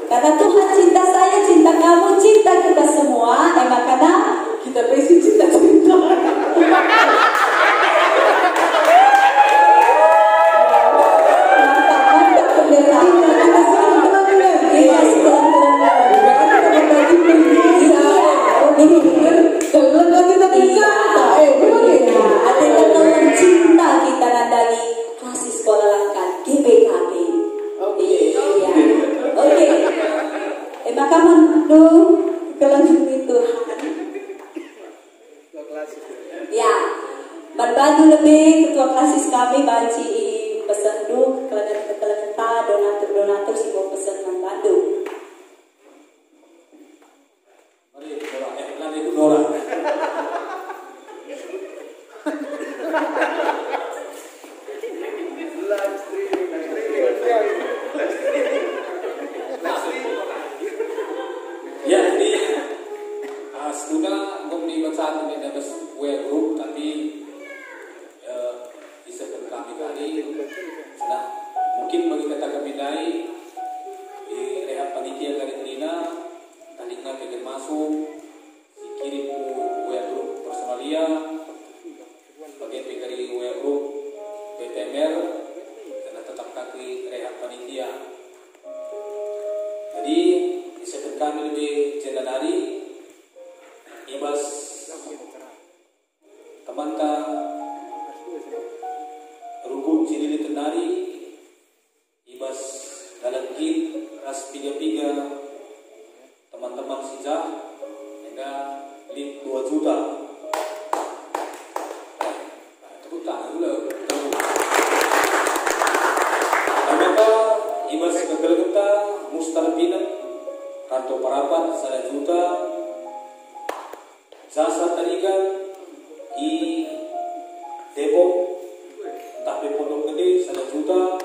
Karena Tuhan cinta saya, cinta kamu, cinta kita semua. Makanya Kita pasti cinta-cinta. mantap pendeta. Kita selalu tenang. Iya, sekarang. Ada teman cinta kita nandangi kasih sekolah langkat GPKB. Iya. Oke. Maka mandu kelanjut itu. Ya, berbagi lebih ketua klasis kami baci pesan du kelentar donatur si mau pesan membantu. Mari Dora, nanti itu Dora. Ya, jadi sudah ngomong saat ini ada WA group, tapi bisa kami kali. Nah, mungkin bagi kata kami dari di rehat panitia Karantina tadinya pikir masuk dikirim ke WA group personalia bagian dari WA group BTMR karena tetap kaki rehat panitia. Jadi disebut kami lebih jenadari ibas teman-teman rukun sini tenari ibas dalam kit ras 33 teman-teman sejak hingga link 2 juta. Tepuk tangan dulu. Maka ibas kekereta Mustarpina kantor parapat 1 juta jasa tarikan di Depok tapi Pondok Gede 1 juta.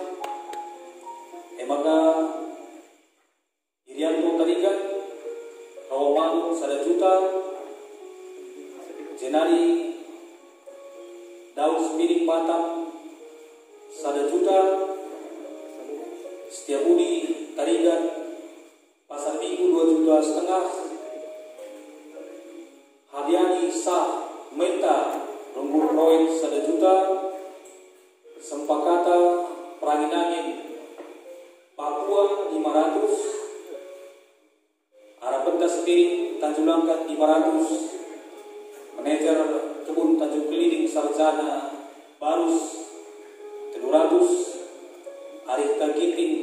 Maka Irianto tarikan Rawamangun 1 juta. Jenari Daun Spiring Batam 1 juta. Setiabudi tarikan Pasar Minggu 2,5 juta. Hadiani Sah Meta Rumput Proyek 1 juta. Sempakata Pranginangin Papua 500. Arapenta Spiring Tanjung Langkat 500. Manajer Kebun Tanjung Keliling Sarjana Barus 700. Arif Kagiting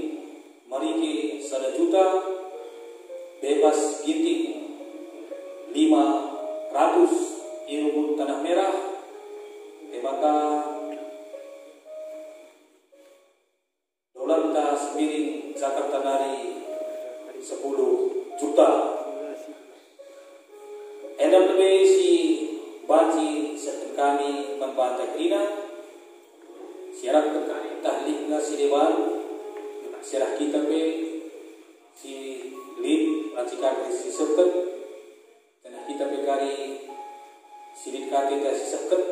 Mariki 1 juta. bebas ginting 500 di Rubun Tanah Merah, maka Dolanta Semiring Jakarta Nari 10 juta. Edam lebih si banci setekani membantah Krina syarat terkait tahlilna si dewan syarah kita pe si lid racikan si seket dan kita pe kari sidik kati si seket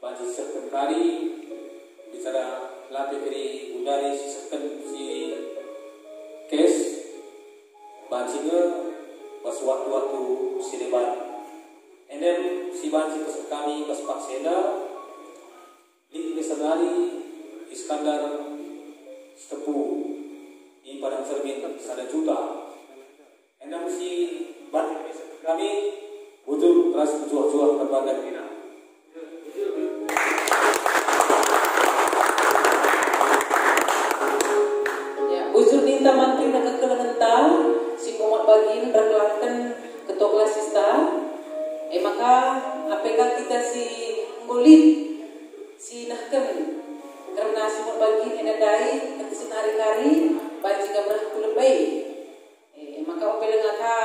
banci seket kari bicara lape kiri undari si seket si kes banci ke pas waktu-waktu si dewan and then si banci pesek kami pas Pak Seda di Besanari Iskandar Stepu di Padang Cermin 1 juta. Endam si bantu kami butuh terus berjuang-juang berbagai bina. Ya, bujur minta mantri nak kekelenental si Muhammad Bagin berkelantan ketua kelas sista. Maka APK kita si ngulit si nahkem karena si Muhammad Bagin enadai nanti senari-kari baca gambar kulebay. Maka opel ngaka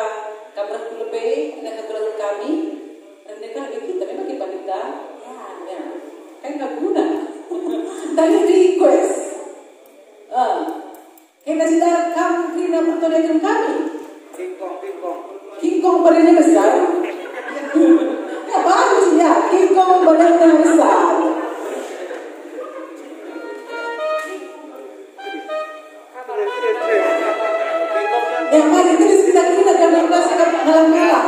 gambar kulebay ina kekelengan kami. Rendeka kita memang kita minta ya kan nggak guna. Tadi request. Kita sudah kamu kira pertolongan kami. King Kong badannya besar. Ya bagus ya, King Kong badannya besar. Ya mari terus kita karena masih dalam merah.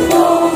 Oh,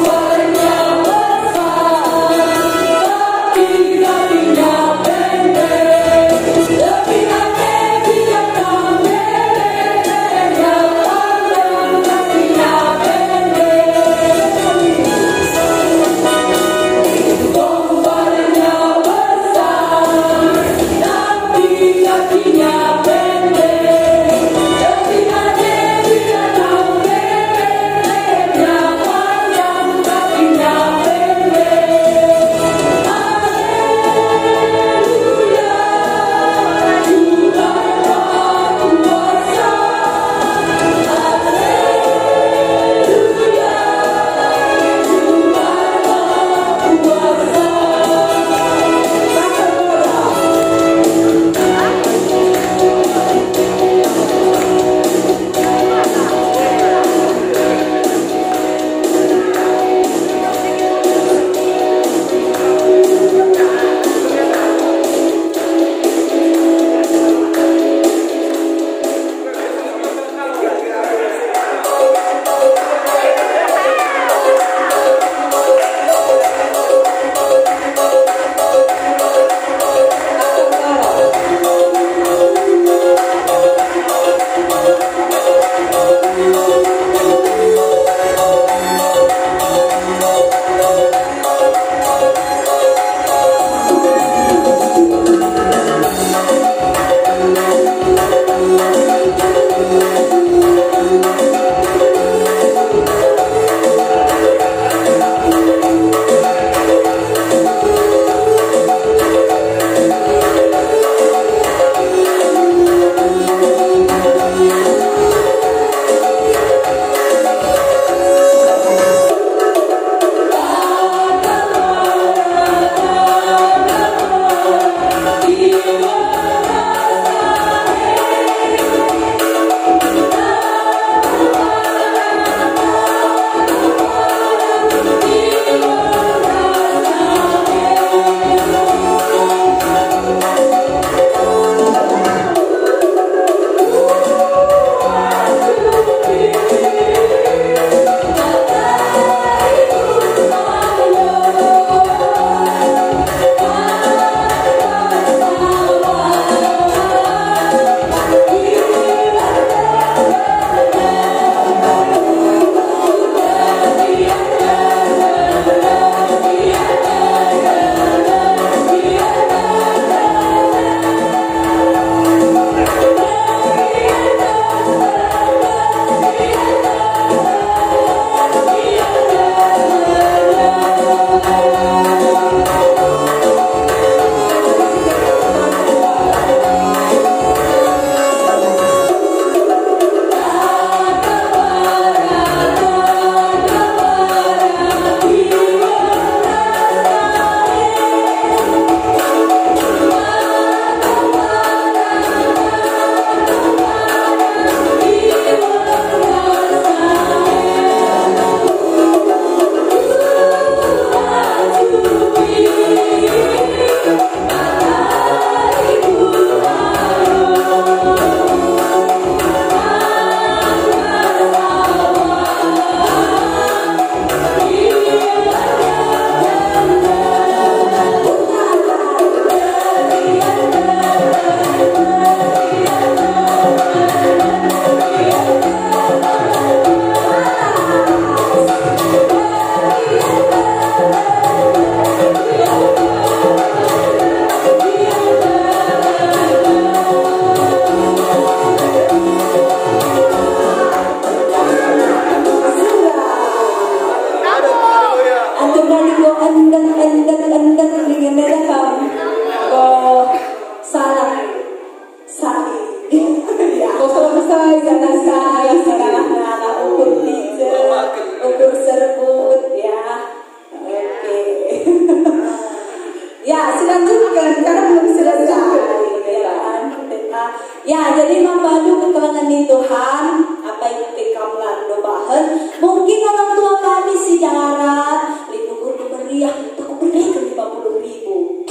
Ya, jadi membantu keterangan di Tuhan, apa itu kekamlan dobahan. Mungkin orang tua kami si darat, ribu guru meriah, aku berikan 50.000.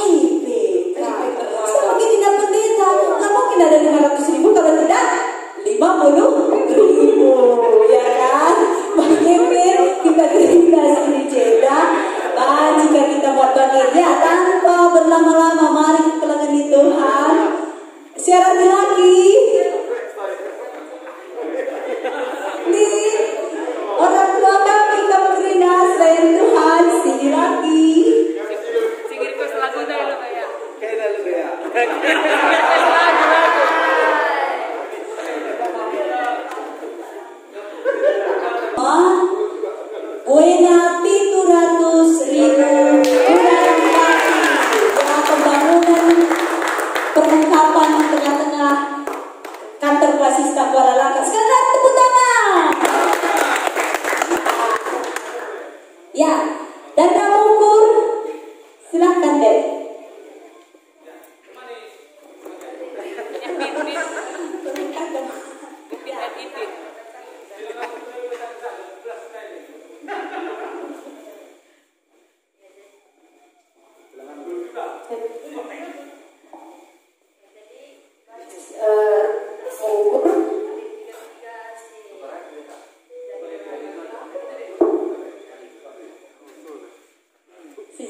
Semakin tidak pendeta, nggak mungkin ada 500.000 kalau tidak 50.000, ya kan? Bagaimana kita terima di jeda. Jika kita buat bagian tanpa berlama-lama, mari keterangan di Tuhan. Siaran lagi nih orang tua kami kamu gerina selain Tuhan sini lagi buena 700.000 pembangunan perlengkapan di tengah-tengah kantor Klasista Kuala Langkat. Sekarang tepuk tangan. Ya, dan Ramukur, silakan deh.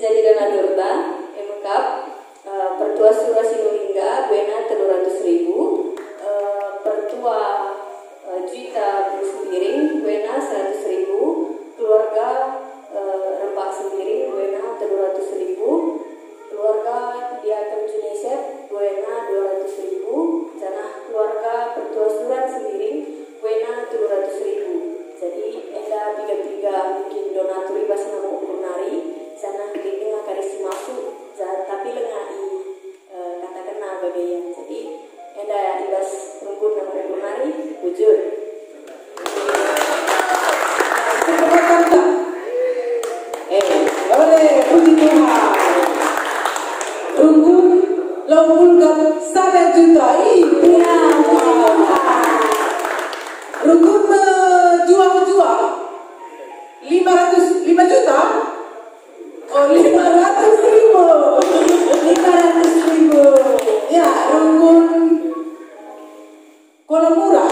Jadi dana durba, emekap, pertua surah sinulingga, buena 700.000, pertua juta sembiring, buena 100.000, keluarga rempah sembiring, buena 700.000, keluarga diakem Junisep, buena 200.000, janah keluarga pertua surat sembiring, buena 700.000. Jadi ada tiga mungkin donatur ibas nama ukur nari. Sana dengan karisi masuk, tapi lengai katakan bagian. Jadi ada ibas rungkut dan nari wujud. Oleh puji Tuhan. Rungkut lompulkan 1 juta. Iya, puji Tuhan. Rungkut menjual 5 juta. Oh, 500.000. Ya, rungkun Kuala Murah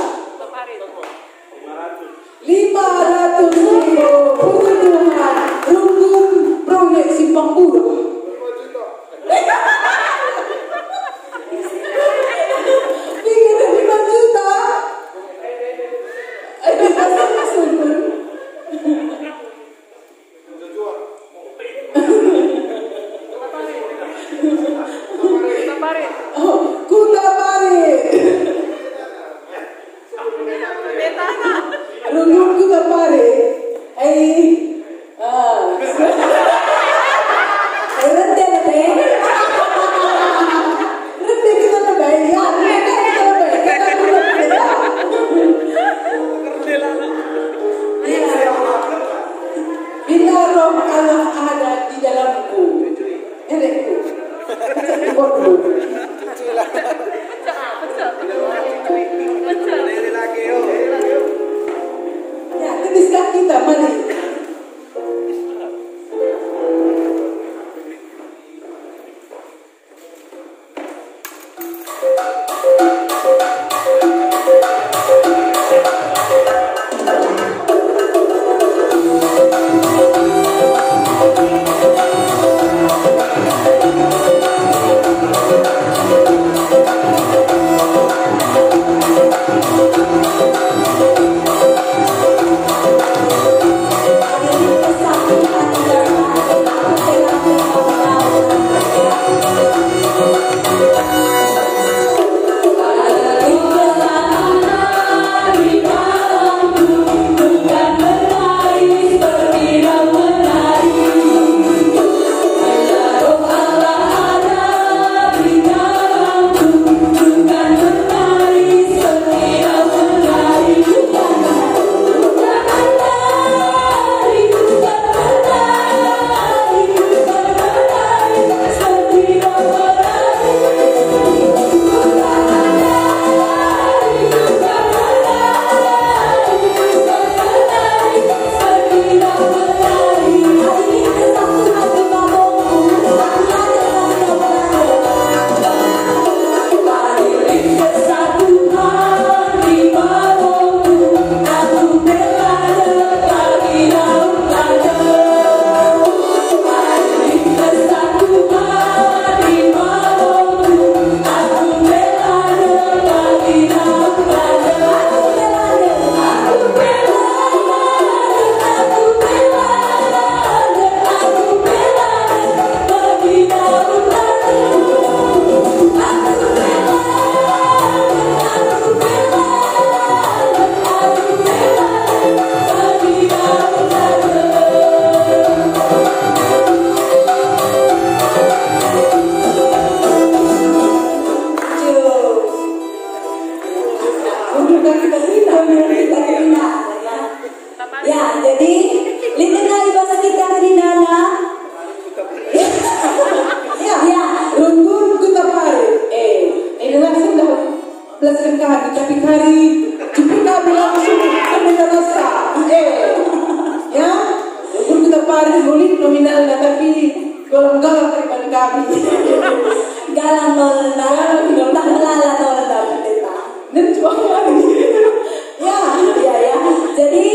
500.000. Puji Tuhan. Rungkun proyek Simpang Buruh 5 juta. Kuta Parit. Rungkun Kuta Parit. Rente deh. Rente kita lebih. Ya, rente kita lebih. Kita bila roh Allah ada di dalamku, erekku. Ya, ketika kita mari. waris gulit nominalnya tapi golong-golong daripada kami. Galang nolna, tak melala nolna pendeta. Ya. Jadi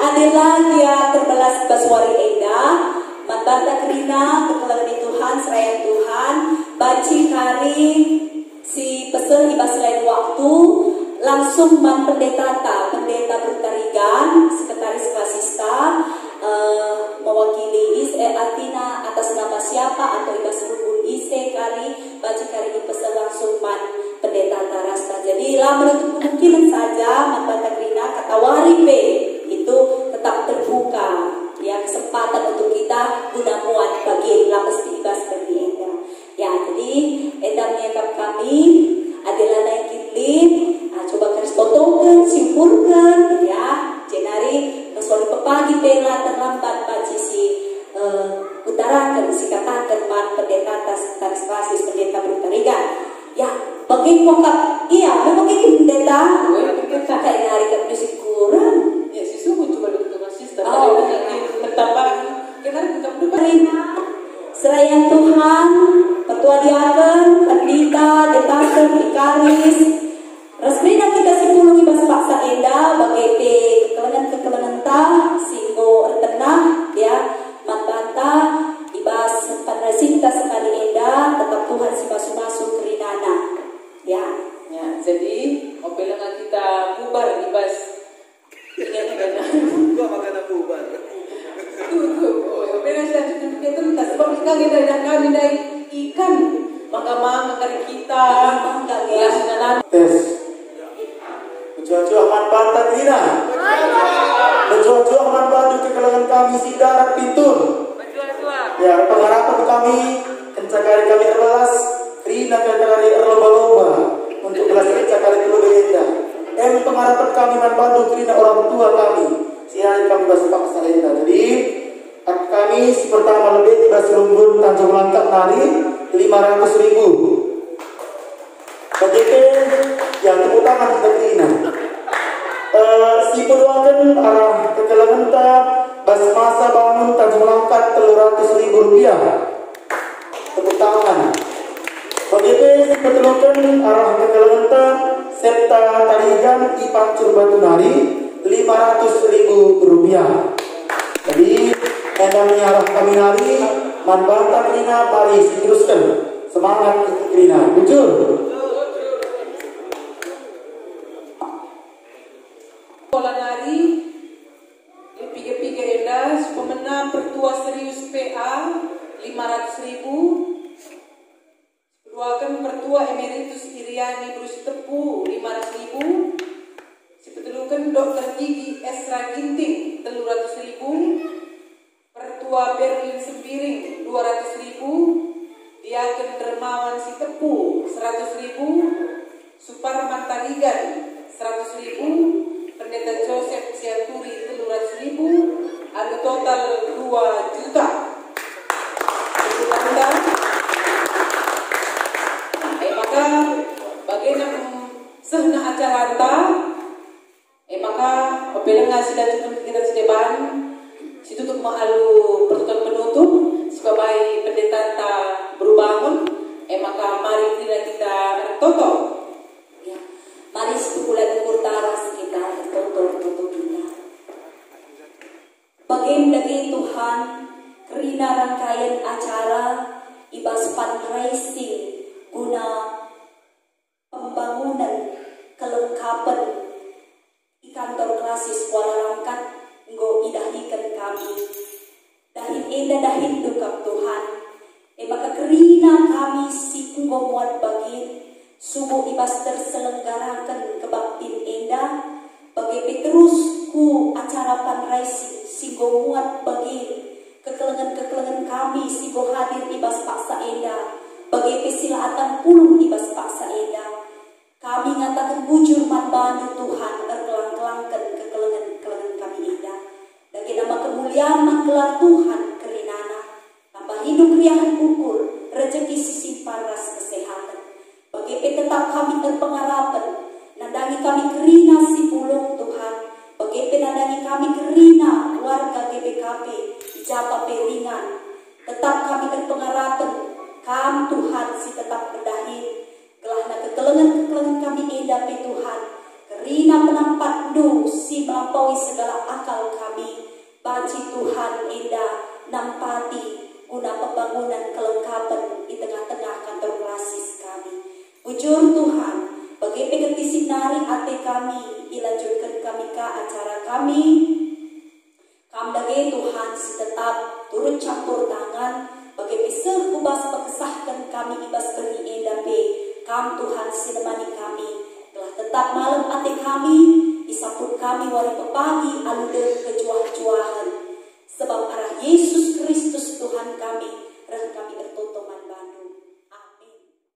adalah dia terbelas baswari enda, matbanta kerina kekelangan Tuhan, serayan Tuhan, baci kari si pesel ibas lain waktu, langsung man pendeta bertarigan, sekretaris klasista, mewakili artinya atas nama siapa atau ibas rukun ise kari, baci kari pesel langsung man pendeta tarasta. Jadi lah menutup kemungkinan saja matbanta kerina kata waripe itu tetap terbuka ya, kesempatan untuk kita guna muat bagi lah mesti ibas bagi enda ya. Jadi enda menyekap kami adalah naik kitlin, coba keris potongkan simpulkan ya, jenari masuk pepagi pela terlambat baci si utarakan si katakan man pendeta atas basis pendeta bertarigan ya. Bagi kokap iya memang ini pendeta kayak hari kami musik kurang Ya siswa pun coba dengan sistem. Bertambah kita serayan Tuhan, petua diaken, pendeta, detaker, vikaris, resmina kita sipulung ibas paksa enda, bagai kekelengan ta, singgo ertenah, ya, matbanta, ibas panrasi kita sekali enda, tetap Tuhan si masu-masu kerinana, ya. Ya, jadi opelangan kita bubar ibas. Ingat kan? Gua makan bubar. Opelangan selanjutnya kita minta sebab kami dari kami dari ikan, mangga dari kita, ya. Tes. Berjuang-juang manfaat Rina. Berjuang-juang manfaat kekelangan kami si darat pintun. Ya, pengharapan kami kencakari kami erlas Rina kencakari erloba-loba untuk kelas kencakari kelubenda. Pengharapan kami manfaat Rina orang tua kami. Siapa kami bersepak salenda. Jadi kami si pertama lebih tiba serumbun Tanjung Langkat nari 500.000. KJP yang tepuk tangan kita Rina. Si peluangkan arah kekelangan bas masa bangun Tanjung Langkat 300.000 rupiah. Tepuk tangan. KJP si peluangkan arah kekelangan serta tarigan di Pancur Batu Nari 500.000 rupiah. Jadi endangnya arah kami nari manbanta Rina Paris diteruskan. Semangat Rina. Jujur. Pola nari Piga-piga enda pemenang pertua serius PA 500.000. Keduakan pertua emeritus Iriani Bruce Tepu 500.000. Sepetelukan dokter gigi Esra Ginting 300.000. Pertua Berlin Sembiring 200.000. Diaken Dermawan Si Tepu 100.000. Suparman Taligan 100.000. Pendeta Joseph Sianturi 300.000, ada total 2 juta. Maka bagaimana sehna acara anda? Maka opelang sila tutup kita sedepan, si tutup maalu pertutup penutup, sebagai pendeta ta berbangun. Maka mari kita toto. Mari sebulan kurtaras kita tutup kita. Bagaimana Tuhan kerina rangkaian acara ibas fundraising guna pembangunan kelengkapan di kantor klasis Kuala Langkat nggo idahikan kami. Dahin dukap Tuhan. Maka kerina kami si nggo muat bagi subuh ibas terselenggarakan kebaktin enda bagi Petrus ku acara fundraising sigo muat bagi kekelengan kami sigo hadir ibas paksa enda bagi pesilaatan puluh ibas paksa enda kami ngatakan bujur manbandu Tuhan erkelang-kelangkan kekelengan kami enda bagi nama kemuliaan manggelar Tuhan kerinana tambah hidup riahan ukur rezeki sisi paras kesehatan. Bagi tetap kami terpengharapan, nadangi kami kerina si pulung Tuhan. Bagi nadangi kami kerina warga GBKP, ijab berapa peringan. Tetap kami berpengarapan, kam Tuhan si tetap berdahir. Gelahna kekelengan kami edape Tuhan. Kerina penampat nu si melampaui segala akal kami. Baci Tuhan indah nampati guna pembangunan kelengkapan di tengah-tengah kantor klasis kami. Bujur Tuhan, bagi pegeti sinari ate kami, ilanjutkan kami ke acara kami. Kamdage Tuhan si tetap turut campur tangan, bagi pisah kubas pekesahkan kami ibas beri endape. Kam Tuhan si nemani kami, telah tetap malam ate kami, disambut kami wari pepagi alude kejuah-juahan.